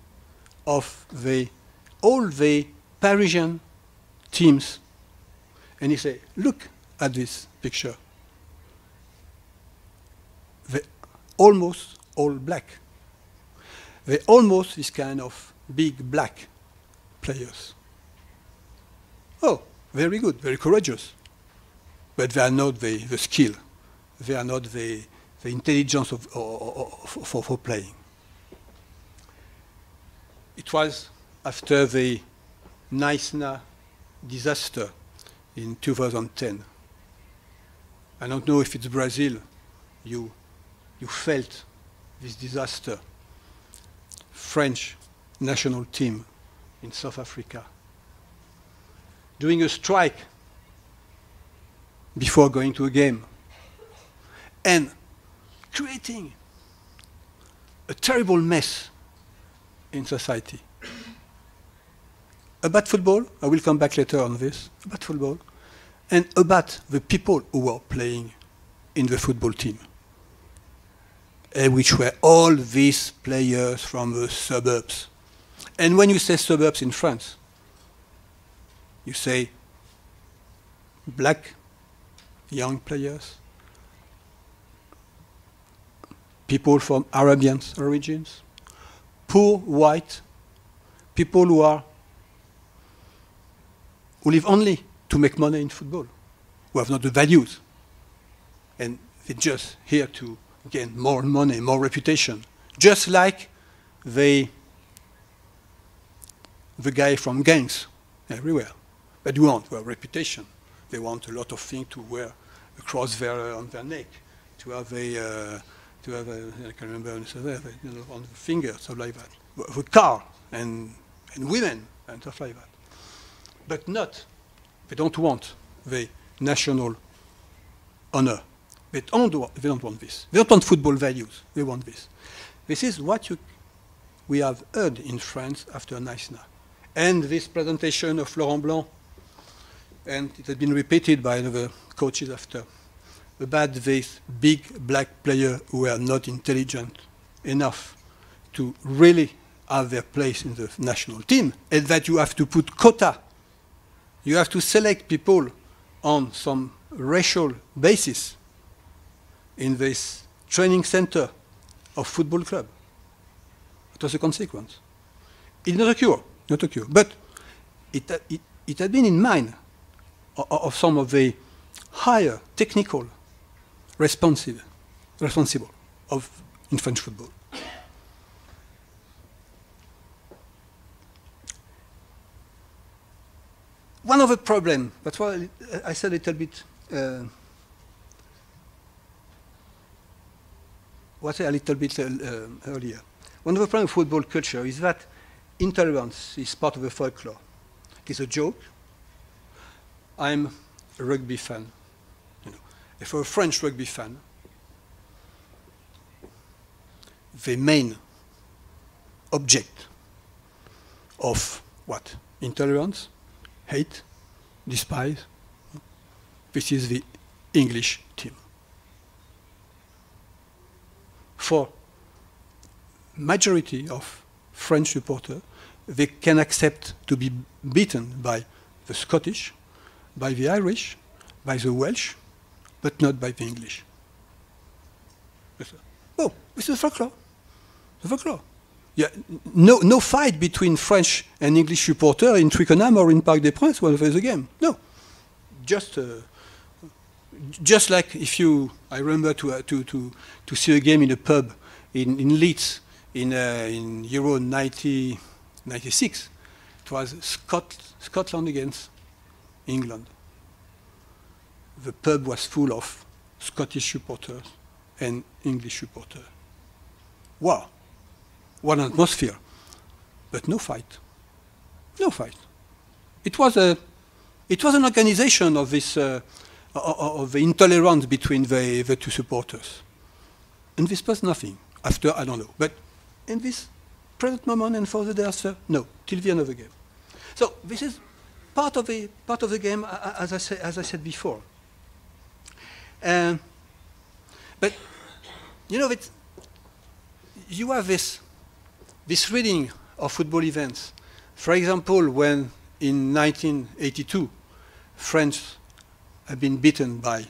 of all the Parisian teams, and he say, look at this picture. They're almost all black. They're almost this kind of big black players. Oh, very good, very courageous. But they are not the skill. They are not the intelligence for playing. It was after the Nice-Na disaster in 2010. I don't know if it's Brazil, you felt this disaster. French national team in South Africa doing a strike before going to a game and creating a terrible mess in society. About football, I will come back later on this, about football, and about the people who were playing in the football team, which were all these players from the suburbs. And when you say suburbs in France, you say black young players, people from Arabian origins, poor white, people who live only to make money in football, who have not the values, and they're just here to gain more money, more reputation, just like the guy from gangs everywhere. But they want their reputation. They want a lot of things to wear across on their neck, to have I can't remember, on the finger, stuff like that. The car and women and stuff like that. But they don't want the national honor. They don't want this. They don't want football values. They want this. This is what we have heard in France after Nice-Na. And this presentation of Laurent Blanc, and it has been repeated by the coaches after, about this big black player who are not intelligent enough to really have their place in the national team, and that you have to put quota. You have to select people on some racial basis in this training center of football club. It was a consequence. It's not a cure, but it had been in mind of some of the higher technical responsible in French football. One of the problems, that's why I said a little bit, earlier. One of the problems of football culture is that intolerance is part of the folklore. It's a joke. I'm a rugby fan. If you're a French rugby fan, the main object of what? Intolerance, hate, despise. This is the English team. For majority of French supporters, they can accept to be beaten by the Scottish, by the Irish, by the Welsh, but not by the English. Oh, this is folklore. The folklore. Yeah, no fight between French and English supporters in Twickenham or in Parc des Princes when there's a game. No, just like if I remember to see a game in a pub in Leeds in Euro 96. It was Scotland against England. The pub was full of Scottish supporters and English supporters. Wow, what an atmosphere! But no fight. No fight. It was an organization of this of the intolerance between the two supporters, and this was nothing. After I don't know, but in this present moment and for the day after, no, till the end of the game. So this is part of the game, as I said before. But you know, you have this this reading of football events, for example, when in 1982 France had been beaten by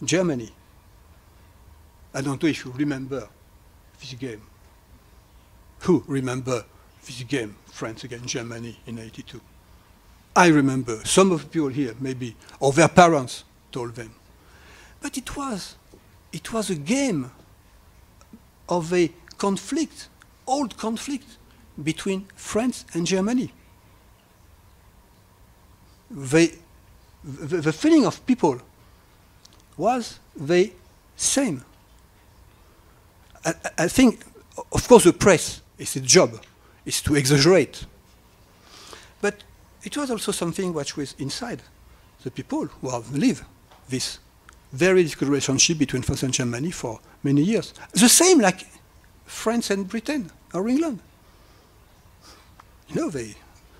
Germany. I don't know if you remember this game. Who remember this game, France against Germany in 82? I remember. Some of the people here, maybe, or their parents told them. But it was a game of a conflict, old conflict, between France and Germany. The feeling of people was the same. I think, of course, the press, its job is to exaggerate. But it was also something which was inside the people who have lived this very difficult relationship between France and Germany for many years. The same like France and Britain or England. You know, the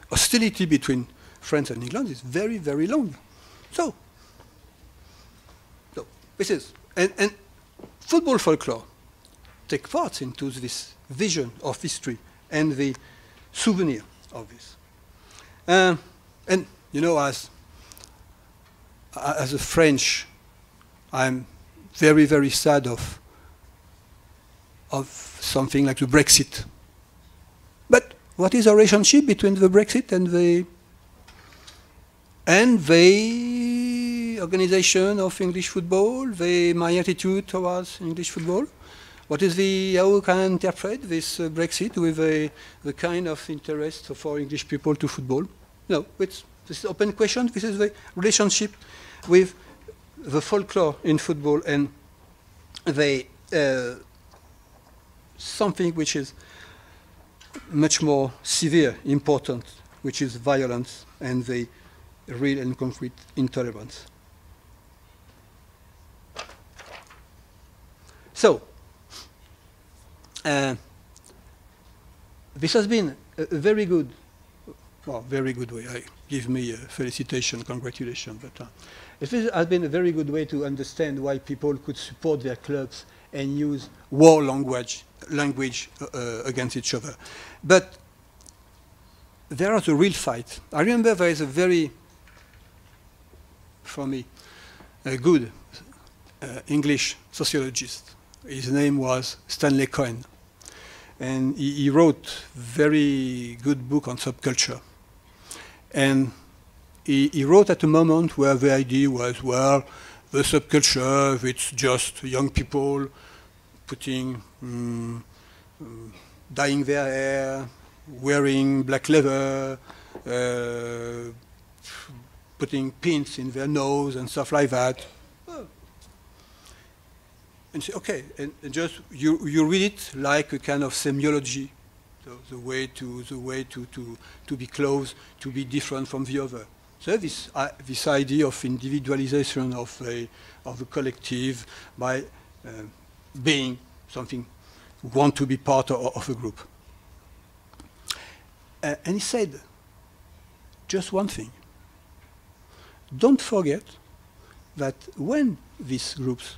hostility between France and England is very, very long. So this is, and football folklore take part into this vision of history and the souvenir of this. And you know, as a French, I'm very, very sad of something like the Brexit. But what is the relationship between the Brexit and the organization of English football, my attitude towards English football? What is how can I interpret this Brexit with the kind of interest for English people to football? No, this is an open question. This is the relationship with the folklore in football and the something which is much more severe, important, which is violence and the real and concrete intolerance. So, this has been a very good, well, very good way. Give me a felicitation, congratulations. But this has been a very good way to understand why people could support their clubs and use war language against each other. But there is a real fight. I remember there is a very, for me, a good English sociologist. His name was Stanley Cohen. And he wrote very good book on subculture. And he wrote at a moment where the idea was, well, the subculture, it's just young people putting, dyeing their hair, wearing black leather, putting pins in their nose and stuff like that. And say, okay, and just you read it like a kind of semiology, so the way to be close, to be different from the other. So this idea of individualization of the collective by being something, want to be part of a group. And he said just one thing. Don't forget that when these groups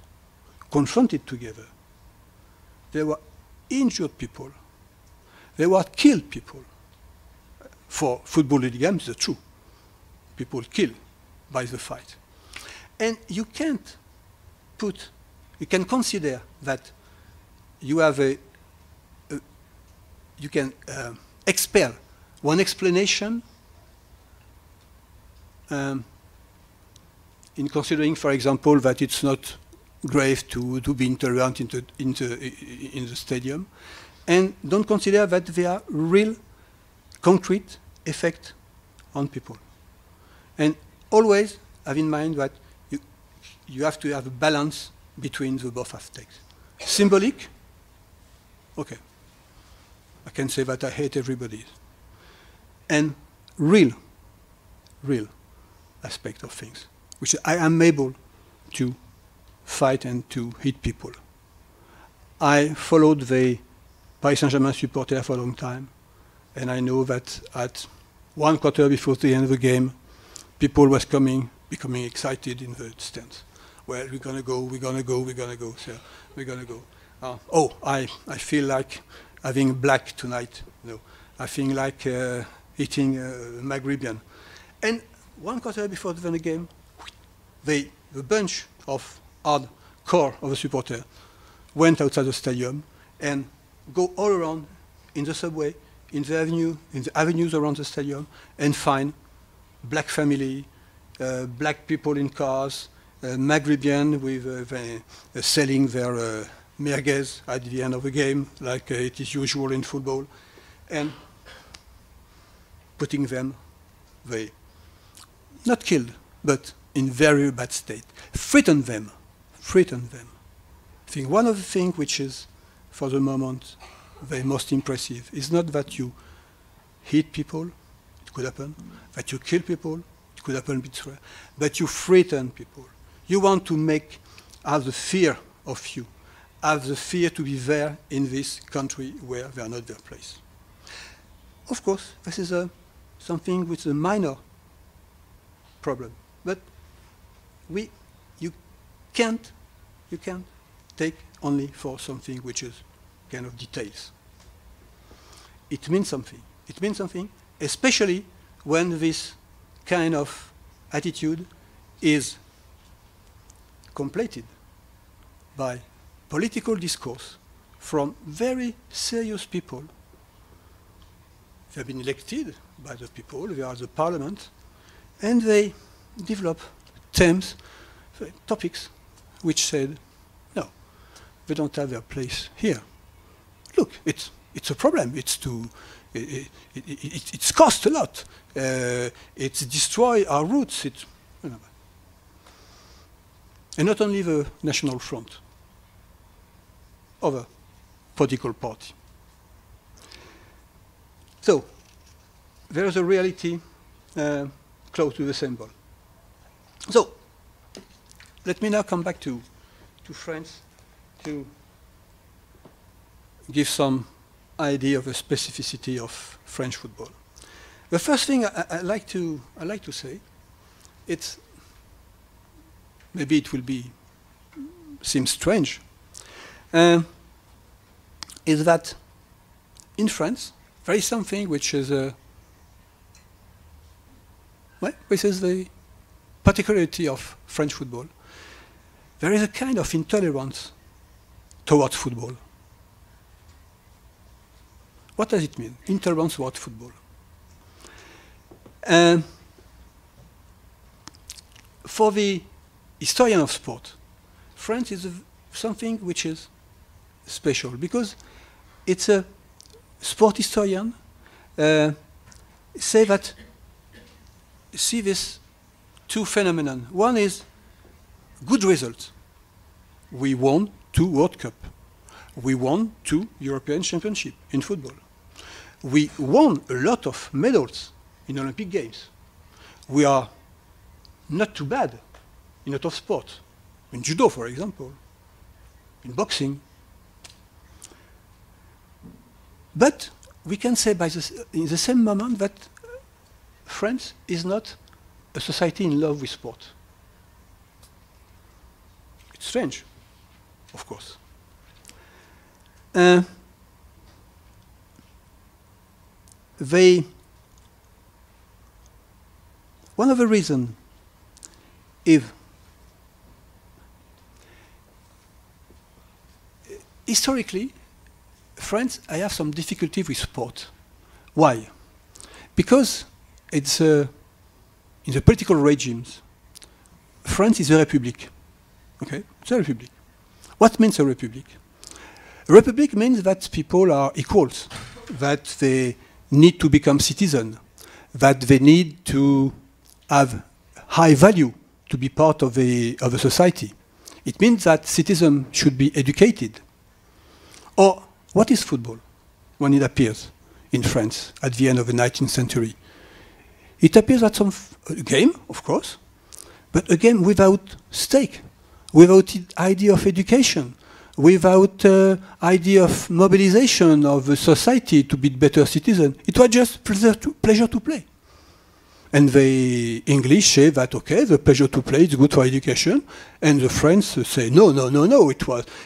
confronted together, there were injured people, there were killed people. For football games, it's true. People killed by the fight. And you can consider that you have you can expel one explanation in considering, for example, that it's not grave to be intolerant in the stadium, and don't consider that there are real, concrete effects on people. And always have in mind that you have to have a balance between the both aspects. Symbolic, okay, I can say that I hate everybody. And real aspect of things, which I am able to fight and to hit people. I followed the Paris Saint-Germain supporter for a long time, and I know that at 1 quarter before the end of the game, people was becoming excited in the stands. Well, we're gonna go, so we're gonna go. I feel like having black tonight You know, I think like eating Maghrebian. And 1 quarter before the game, the bunch of hardcore of the supporters went outside the stadium and go all around in the subway, in the avenues around the stadium, and find black family, black people in cars, Maghrebian with selling their merguez at the end of the game, like it is usual in football, and putting them, not killed, but in very bad state. Threaten them. I think one of the things which is, for the moment, the most impressive is not that you hit people, it could happen, that you kill people, it could happen a bit rare, but you threaten people. You want to have the fear of you, have the fear to be there in this country where they are not their place. Of course, this is something with a minor problem, but you can't take only for something which is kind of details. It means something. It means something, especially when this kind of attitude is completed by political discourse from very serious people. They have been elected by the people, they are the parliament, and they develop themes, topics, which said, no, they don't have their place here. Look, it's a problem. It's cost a lot. It's destroy our roots. And not only the National Front, other political party. So there is a reality close to the symbol. So let me now come back to France to give some idea of the specificity of French football. The first thing I like to say, it's maybe it will seem strange, is that in France there is something which is this is the particularity of French football. There is a kind of intolerance towards football. What does it mean, intolerance towards football? For the historian of sport, France is something which is special because it's a sport historian see this two phenomena. One is good results. We won 2 World Cup. We won 2 European Championships in football. We won a lot of medals in Olympic Games. We are not too bad in a lot of sports. In judo, for example, in boxing. But we can say in the same moment that France is not a society in love with sport. It's strange, of course. One of the reasons is historically, France, I have some difficulty with sport. Why? Because it's in the political regimes, France is a republic. Okay, it's a republic. What means a republic? A republic means that people are equals, that they need to become citizens, that they need to have high value to be part of a society. It means that citizens should be educated. Or what is football when it appears in France at the end of the 19th century? It appears at some game, of course, but a game without stake, without idea of education, without idea of mobilization of the society to be better citizens. It was just pleasure to play. And the English say that, okay, the pleasure to play is good for education, and the French say, no,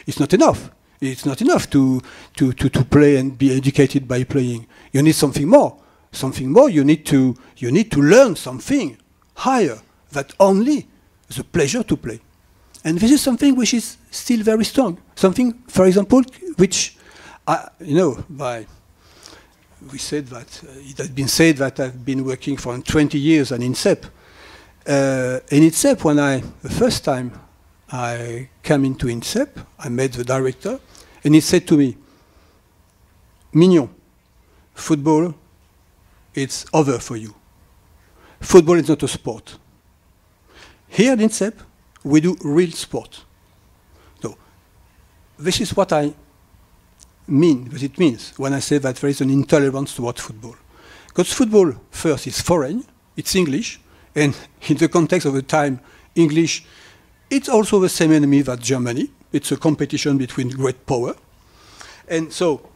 it's not enough. It's not enough to play and be educated by playing. You need something more. Something more, you need to learn something higher than only the pleasure to play. And this is something which is still very strong. Something, for example, which, we said that, it has been said that I've been working for 20 years at INSEP. In INSEP, the first time I came into INSEP, I met the director, and he said to me, Mignon, football, it's over for you. Football is not a sport. Here at INSEP, we do real sport. So this is what I mean, what it means when I say that there is an intolerance towards football. Because football, first, is foreign, it's English, and in the context of the time, English, it's also the same enemy that Germany. It's a competition between great power. And so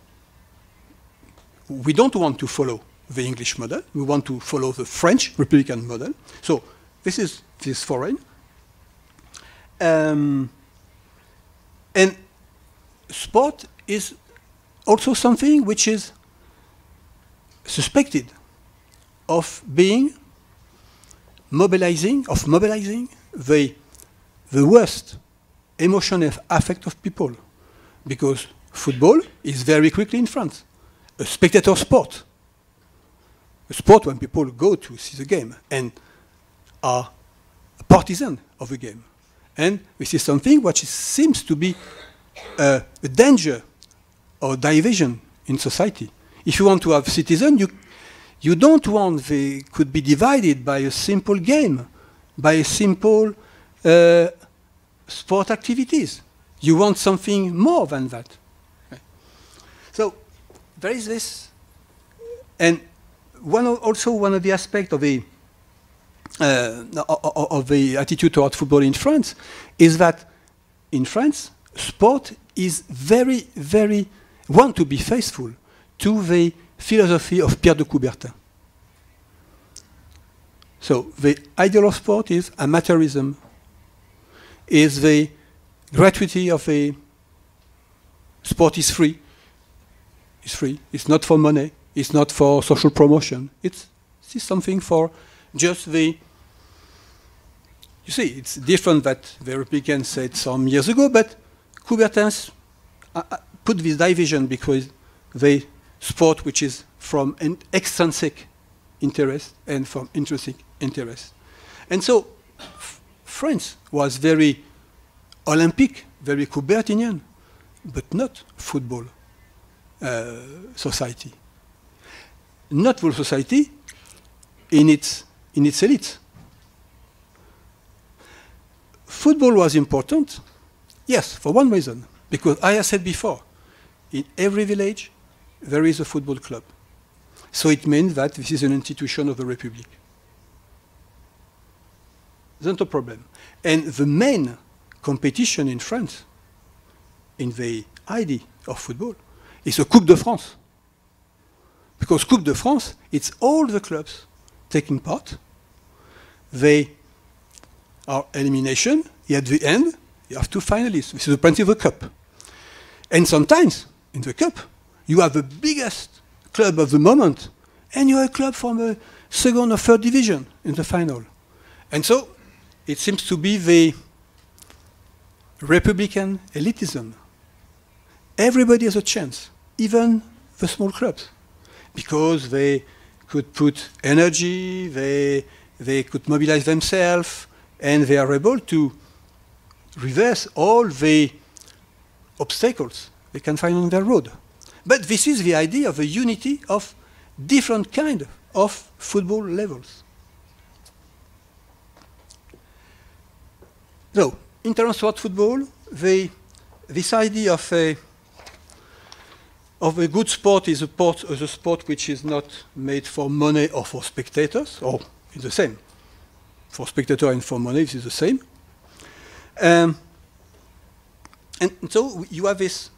we don't want to follow the English model. We want to follow the French Republican model. So this is foreign. And sport is also something which is suspected of being mobilizing the worst emotion and affect of people. Because football is very quickly in France a spectator sport. A sport when people go to see the game and are a partisan of the game. And this is something which seems to be a danger or division in society. If you want to have citizens, you don't want they could be divided by a simple game, by a simple sport activities. You want something more than that. Okay. So there is this, and also one of the aspects of the attitude toward football in France is that in France, sport is very, very want to be faithful to the philosophy of Pierre de Coubertin. So the ideal of sport is amateurism, is the gratuity of a sport is free. It's free. It's not for money. It's not for social promotion. It's something for just the. You see, it's different that the Republicans said some years ago, but Coubertin put this division because the sport which is from an extrinsic interest and from intrinsic interest. And so France was very Olympic, very Coubertinian, but not football society. Not football society in its elite. Football was important, yes, for one reason, because I have said before, in every village there is a football club. So it means that this is an institution of the Republic. That's not a problem. And the main competition in France, in the idea of football, is a Coupe de France. Because Coupe de France, it's all the clubs taking part. They are elimination. At the end, you have two finalists. This is the principle of the cup. And sometimes, in the cup, you have the biggest club of the moment, and you have a club from the second or third division in the final. And so, it seems to be the Republican elitism. Everybody has a chance, even the small clubs, because they could put energy, they could mobilize themselves, and they are able to reverse all the obstacles they can find on their road. But this is the idea of the unity of different kind of football levels. So, in terms of football, this idea of a good sport is a sport which is not made for money or for spectators, or it's the same. For spectators and for money, this is the same. And so you have this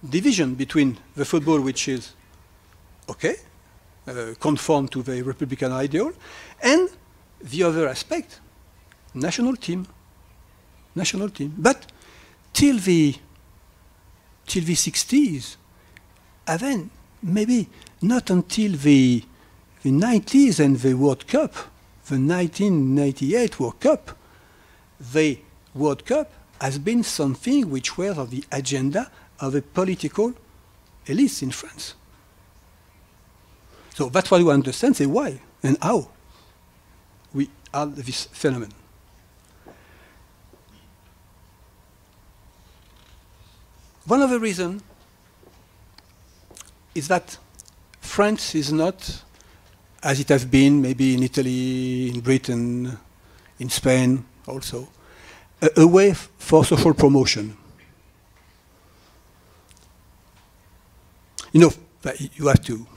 division between the football which is okay, conform to the Republican ideal, and the other aspect, national team. But till the till the 60s, and then maybe not until the 90s and the World Cup, the 1998 World Cup, the World Cup has been something which was on the agenda of the political elites in France. So that's why we understand, say, why and how we had this phenomenon. One of the reasons is that France is not, as it has been maybe in Italy, in Britain, in Spain also, a way for social promotion. You know, you have to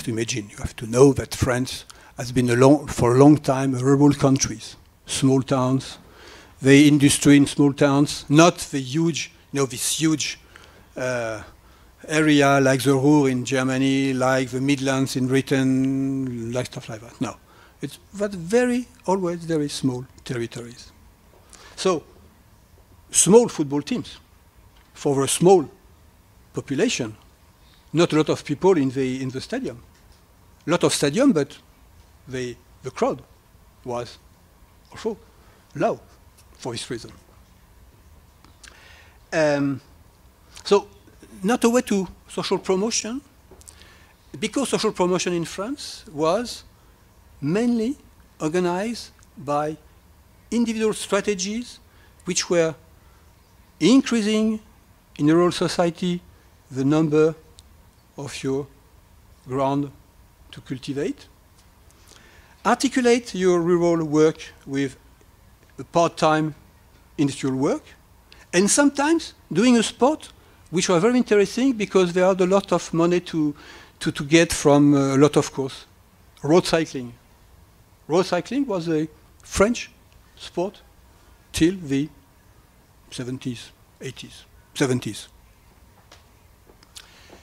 imagine, you have to know that France has been for a long time a rural country, small towns, the industry in small towns, not the huge, this huge area like the Ruhr in Germany, like the Midlands in Britain, like stuff like that. No, it's but always very small territories. So, small football teams for a small population. Not a lot of people in the stadium. A lot of stadium, but the crowd was also low for this reason. So, not a way to social promotion, because social promotion in France was mainly organized by individual strategies which were increasing in rural society the number of your ground to cultivate, articulate your rural work with a part-time industrial work, and sometimes doing a sport which was very interesting because there had a lot of money to get from a lot of course. Road cycling. Road cycling was a French sport till the 70s, 80s, 70s.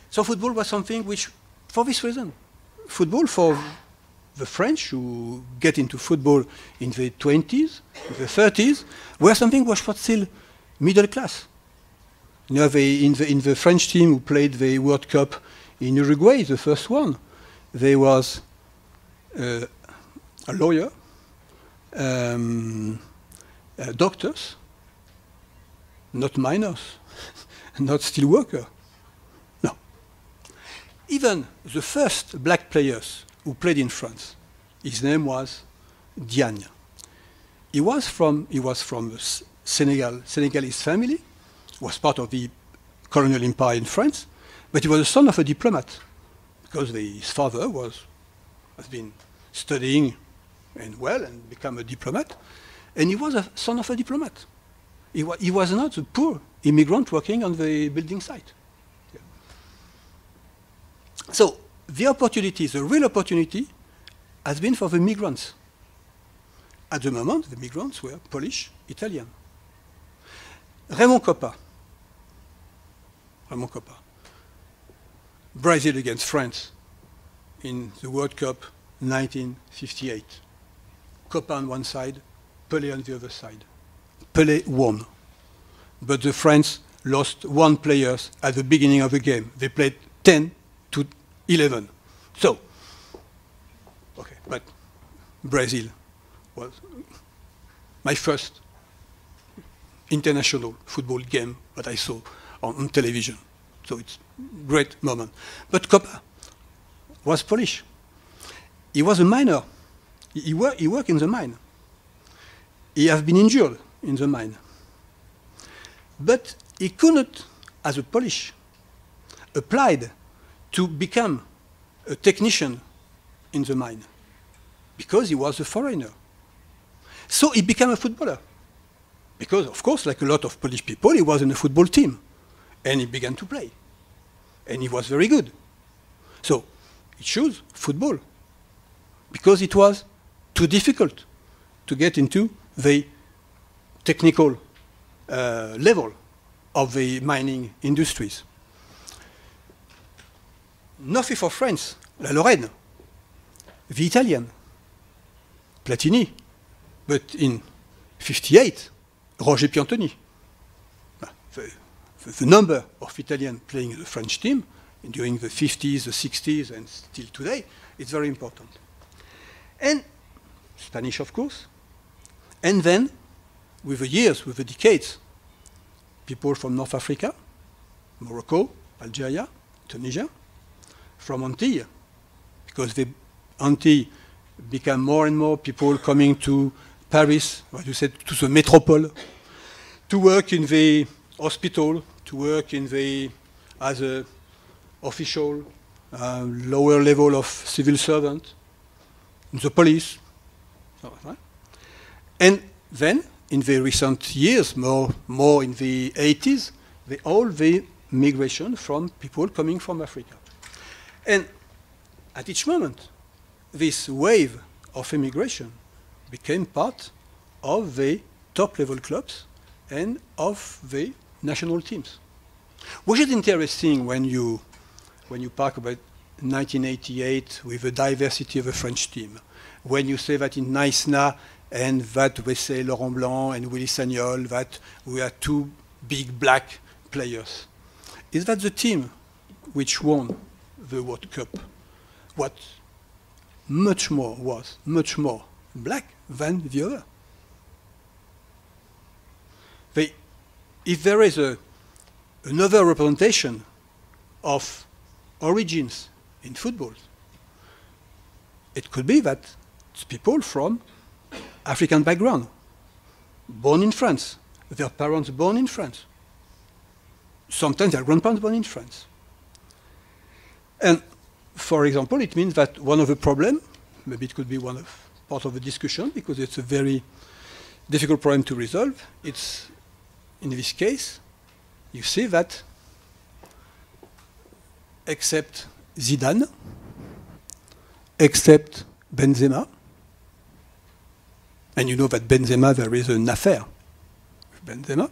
So football was something which, for this reason, football for the French who get into football in the 20s, the 30s, were something which was still middle class. You know, in the French team who played the World Cup in Uruguay, the first one, there was a lawyer, doctors, not miners, not steel workers. No. Even the first black players who played in France, his name was Diagne. He was from Senegalese family, was part of the colonial empire in France, but he was the son of a diplomat, because his father has been studying and become a diplomat, and he was a son of a diplomat. He was not a poor immigrant working on the building site. Yeah. So the opportunity, the real opportunity, has been for the migrants. At the moment, the migrants were Polish, Italian. Raymond Coppa. Brazil against France in the World Cup 1958. Coppa on one side, Pelé on the other side. Pelé won. But the French lost 1 player at the beginning of the game. They played 10-11. So, okay, but Brazil was my first international football game that I saw on television. So it's a great moment. But Coppa was Polish. He was a miner. He worked in the mine. He has been injured in the mine. But he couldn't, as a Polish, applied to become a technician in the mine because he was a foreigner. So he became a footballer. Because, of course, like a lot of Polish people, he was in a football team. And he began to play. And he was very good. So he chose football because it was too difficult to get into the technical level of the mining industries. Nothing for France, la Lorraine, the Italian, Platini, but in 58, Roger Piantoni. the number of Italians playing in the French team during the 50s, the 60s, and still today, it's very important. And Spanish, of course. And then, with the years, with the decades, people from North Africa, Morocco, Algeria, Tunisia, from Antilles, because the Antilles become more and more people coming to Paris, what you said, to the metropole, to work in the hospital, to work in the, as a official, lower level of civil servant, in the police. And then, in the recent years, more in the 80s, all the migration from people coming from Africa. And at each moment, this wave of immigration became part of the top-level clubs and of the national teams. Which is interesting when you talk about 1988 with the diversity of the French team. When you say that in Naïsna and that we say Laurent Blanc and Willy Sagnol, that we are two big black players. Is that the team which won the World Cup? What was much more black than the other? If there is another representation of origins in football, it could be that it's people from African background, born in France, their parents born in France, sometimes their grandparents born in France. And for example, it means that one of the problems, maybe it could be part of the discussion, because it's a very difficult problem to resolve. It's, in this case, you see that except Zidane, except Benzema, and you know that Benzema, there is an affair with Benzema,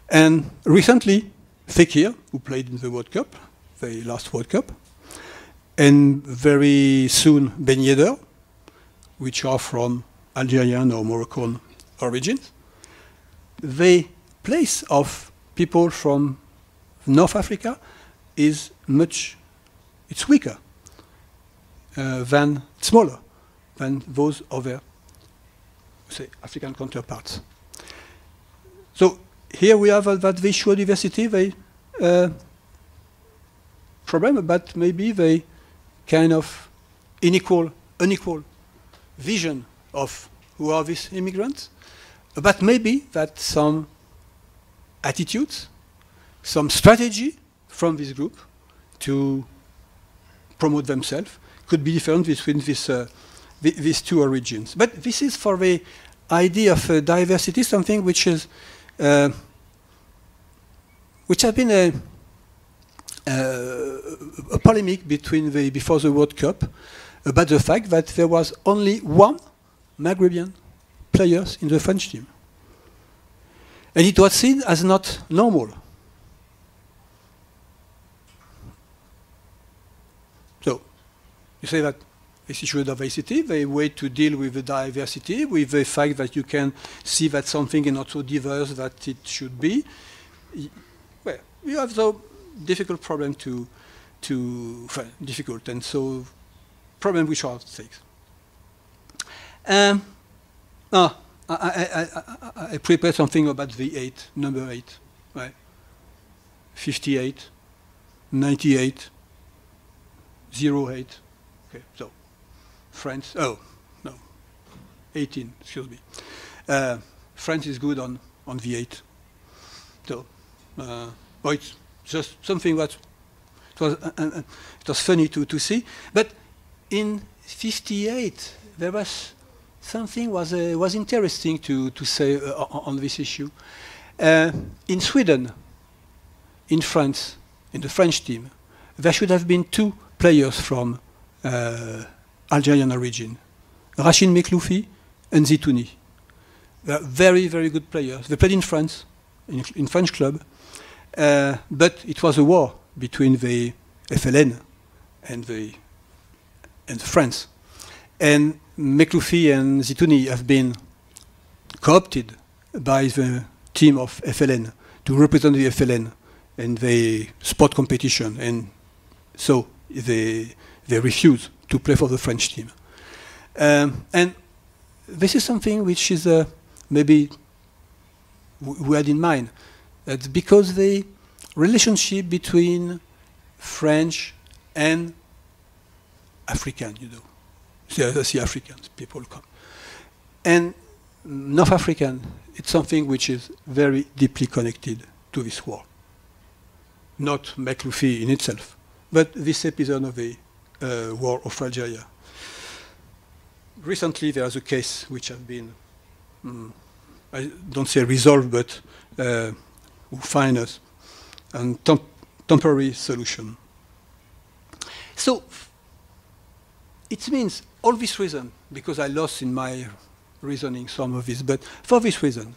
and recently, Fekir, who played in the World Cup, the last World Cup, and very soon Ben Yedder, which are from Algerian or Moroccan origins. The place of people from North Africa is it's weaker smaller than those other, say, African counterparts. So here we have that visual diversity, the problem, but maybe the kind of unequal vision of who are these immigrants, but maybe that some attitudes, some strategy from this group to promote themselves could be different between these two origins. But this is, for the idea of diversity, something which has been a polemic before the World Cup about the fact that there was only one Maghrebian player in the French team. And it was seen as not normal. So, you say that this issue of diversity, the way to deal with the diversity, with the fact that you can see that something is not so diverse that it should be. Well, you have the difficult problem difficult, and so problem which are things. I prepared something about the number 8, right? 58, 98, 08. Okay, so France. Oh no, 18. Excuse me. France is good on the 8. So, it's just something that it was funny to see. But in 58, there was something was interesting to say on this issue. In Sweden, in France, in the French team, there should have been 2 players from Algerian origin, Rachid Mekloufi and Zitouni. They are very, very good players. They played in France, in French club, but it was a war between the FLN and France. And Mekloufi and Zitouni have been co-opted by the team of FLN to represent the FLN in the sport competition, and so they refuse to play for the French team. And this is something which is maybe we had in mind. That's because the relationship between French and African, you know, the Africans, people come. And North African, it's something which is very deeply connected to this war. Not McLuffy in itself, but this episode of the war of Algeria. Recently, there was a case which has been, I don't say resolved, but who find us a temporary solution. So it means all this reason, because I lost in my reasoning some of this, but for this reason,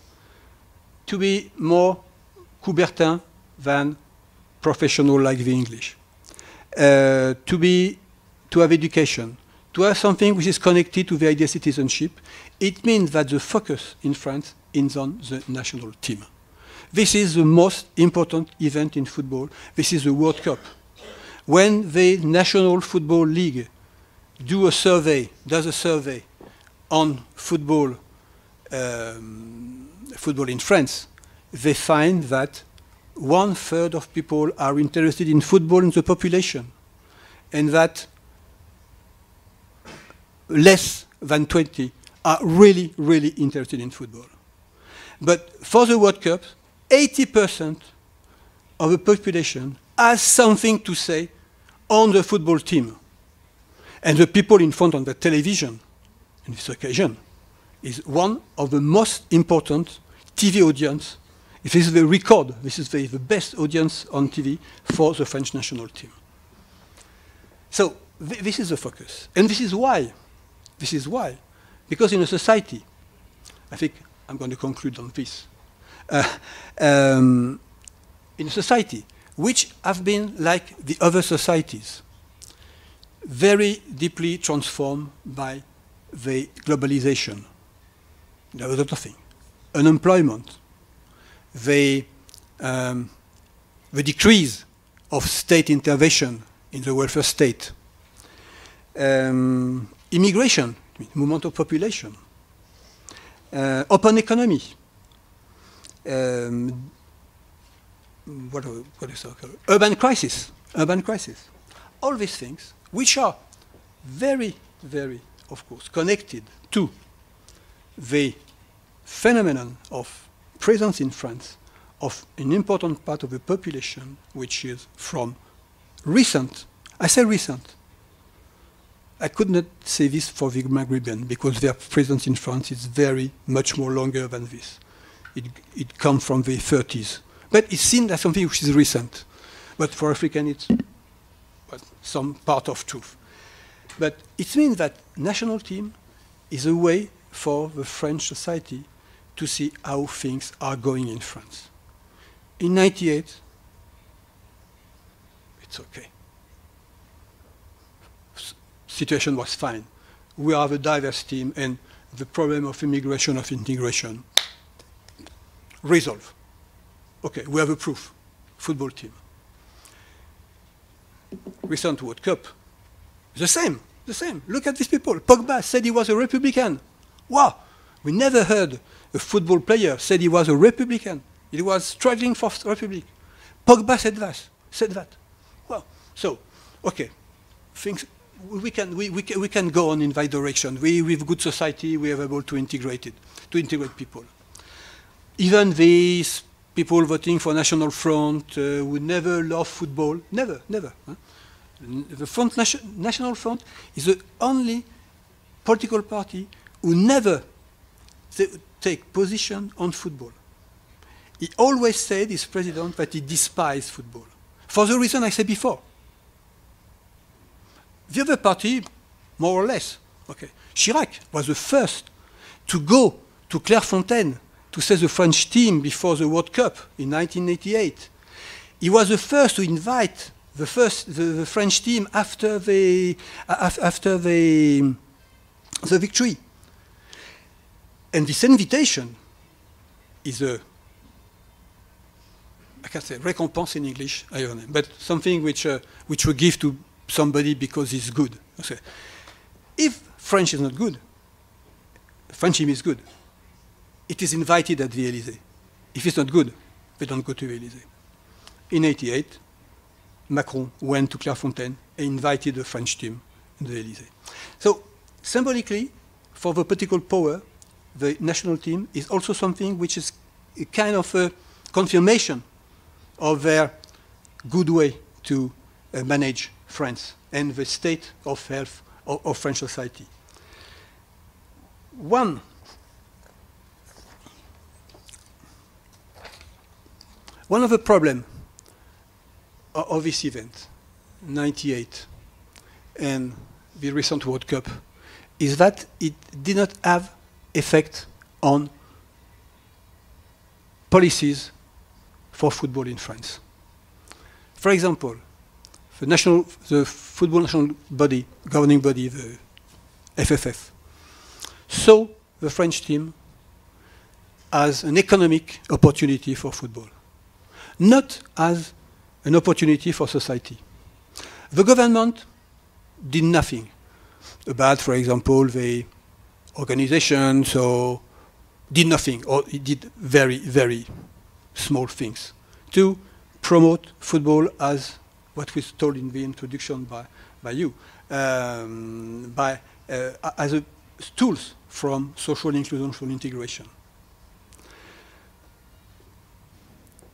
to be more Coubertin than professional like the English, to have education, to have something which is connected to the idea of citizenship, it means that the focus in France is on the national team. This is the most important event in football. This is the World Cup. When the National Football League does a survey on football in France, they find that 1/3 of people are interested in football in the population, and that less than 20 are really, really interested in football. But for the World Cup, 80% of the population has something to say on the football team. And the people in front of the television, in this occasion, is one of the most important TV audience. If this is the record, this is the best audience on TV for the French national team. So this is the focus. And this is why. This is why. Because in a society, I think I'm going to conclude on this. In a society which have been like the other societies, very deeply transformed by the globalization. There was other thing. Unemployment, the decrease of state intervention in the welfare state, immigration, movement of population, open economy, what is it called? Urban crisis, all these things, which are very, very, of course, connected to the phenomenon of presence in France of an important part of the population, which is from recent, I say recent, I could not say this for the Maghrebian, because their presence in France is very much more longer than this. It comes from the 30s. But it's seen as something which is recent. But for African, it's some part of truth. But it means that national team is a way for the French society to see how things are going in France. In 98, it's okay. Situation was fine. We have a diverse team, and the problem of immigration, of integration, resolved. Okay, we have a proof. Football team. Recent World Cup. The same. Look at these people. Pogba said he was a Republican. Wow. We never heard a football player said he was a Republican. He was struggling for Republic. Pogba said that. Well, so, okay. Things, we can go on in that direction. With good society, we are able to integrate people. Even these people voting for National Front who never love football, never. Huh? The National Front is the only political party who never take position on football. He always said, his president, that he despised football. For the reason I said before. The other party, more or less, okay. Chirac was the first to go to Clairefontaine to say the French team before the World Cup in 1988. He was the first to invite the French team after the victory. And this invitation is a I can't say recompense in English, I don't know, but something which we give to somebody because it's good. Okay. If French is not good, the French team is good, it is invited at the Élysée. If it's not good, they don't go to the Élysée. In '88, Macron went to Clairefontaine and invited the French team to the Élysée. So symbolically, for the political power, the national team is also something which is a kind of a confirmation of their good way to manage France and the state of health of French society. One of the problems of this event, '98, and the recent World Cup, is that it did not have effect on policies for football in France. For example, the football national body, governing body, the FFF, saw the French team as an economic opportunity for football, not as an opportunity for society. The government did nothing about, for example, the organization, so did nothing, or it did very, very small things to promote football as what was told in the introduction by you, as tools from social inclusion, social integration.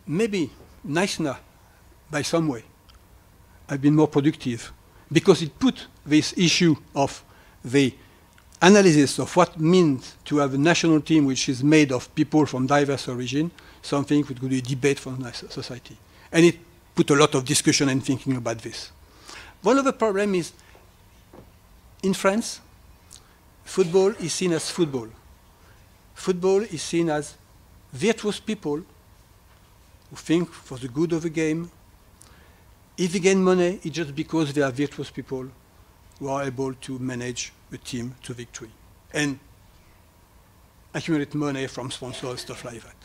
Maybe Neissner, by some way, have been more productive because it put this issue of the analysis of what means to have a national team which is made of people from diverse origin, something which could be a debate for society. And it put a lot of discussion and thinking about this. One of the problems is, in France, football is seen as football. Football is seen as virtuous people who think for the good of the game. If they gain money, it's just because they are virtuous people who are able to manage a team to victory and accumulate money from sponsors, stuff like that.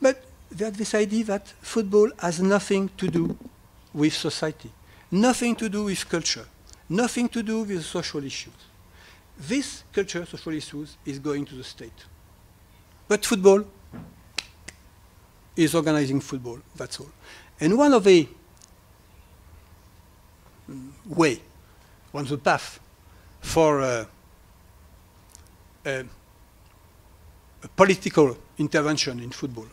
But they have this idea that football has nothing to do with society, nothing to do with culture, nothing to do with social issues. This culture, social issues, is going to the state. But football is organizing football, that's all. And one of the one of the path for a political intervention in football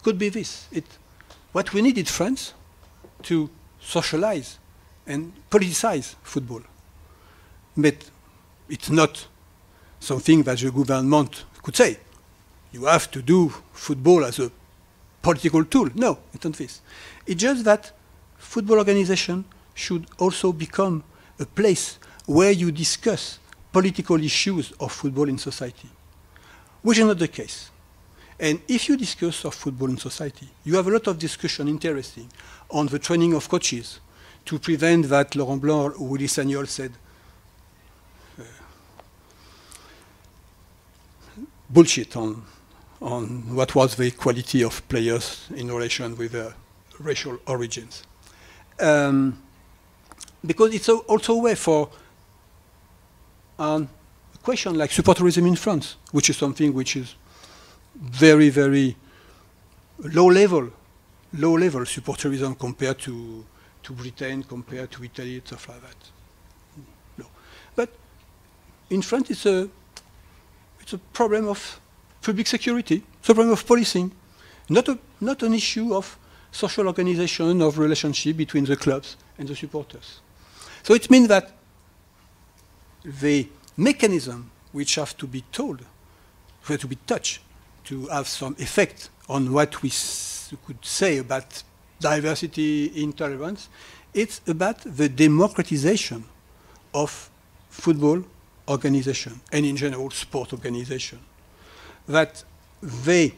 could be this. What we need in France to socialize and politicize football. But it's not something that the government could say. You have to do football as a political tool. No, it's not this. It's just that football organization should also become a place where you discuss political issues of football in society, which is not the case. And if you discuss of football in society, you have a lot of discussion interesting on the training of coaches to prevent that Laurent Blanc or Willy Sagnol said bullshit on what was the quality of players in relation with their racial origins. Because it's also a way for a question like supporterism in France, which is something which is very, very low level supporterism compared to Britain, compared to Italy, stuff like that. No. But in France, it's a problem of public security, it's a problem of policing, not an issue of social organization, of relationship between the clubs and the supporters. So it means that the mechanism which have to be told, to be touched, to have some effect on what we could say about diversity, intolerance, it's about the democratization of football organization and in general sport organization. That the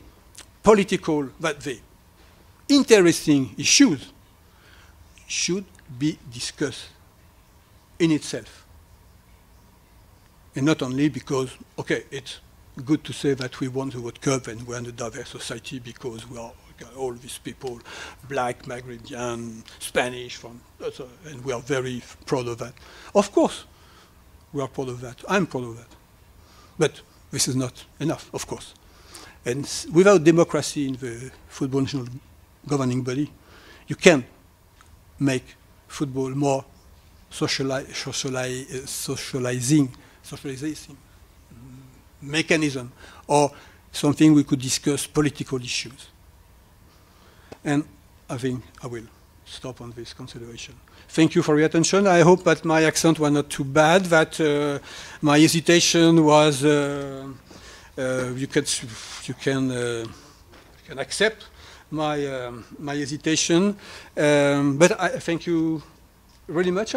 interesting issues should be discussed in itself. And not only because, okay, it's good to say that we won the World Cup and we're in a diverse society because we are all these people, black, Maghrebian, Spanish, and we are very proud of that. Of course, we are proud of that. I'm proud of that. But this is not enough, of course. And without democracy in the football national governing body, you can make football more socializing mechanism, or something we could discuss political issues. And I think I will stop on this consideration. Thank you for your attention. I hope that my accent was not too bad, that my hesitation was, you can accept my hesitation. But I thank you really much.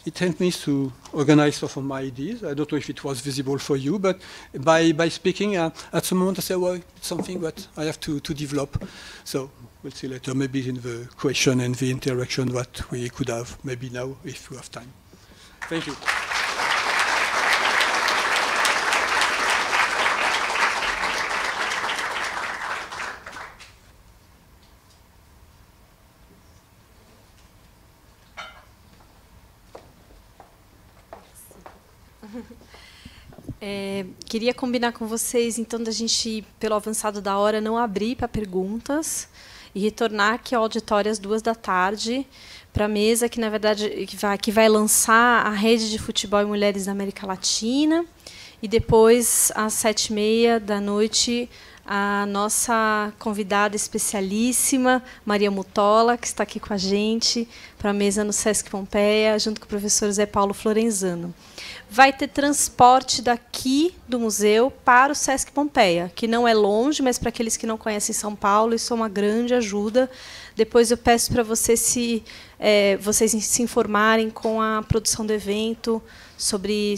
It helped me to organize some of my ideas. I don't know if it was visible for you, but by speaking, at some moment I say, well, it's something that I have to develop. So we'll see later, maybe in the question and the interaction that we could have, maybe now, if we have time. Thank you. Queria combinar com vocês, então, da gente, pelo avançado da hora, não abrir para perguntas e retornar aqui ao auditório às 14h para a mesa que, na verdade, que vai lançar a rede de futebol e mulheres da América Latina, e depois, às 19h30, a nossa convidada especialíssima, Maria Mutola, que está aqui com a gente, para a mesa no Sesc Pompeia, junto com o professor Zé Paulo Florenzano. Vai ter transporte daqui do museu para o Sesc Pompeia, que não é longe, mas para aqueles que não conhecem São Paulo, isso é uma grande ajuda. Depois eu peço para vocês se informarem com a produção do evento sobre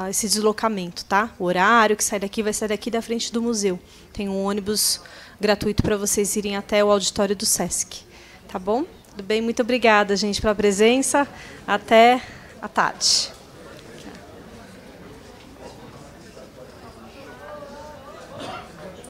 esse deslocamento, tá? O horário que sai daqui vai sair daqui da frente do museu. Tem um ônibus gratuito para vocês irem até o auditório do Sesc. Tá bom? Tudo bem? Muito obrigada, gente, pela presença. Até à tarde.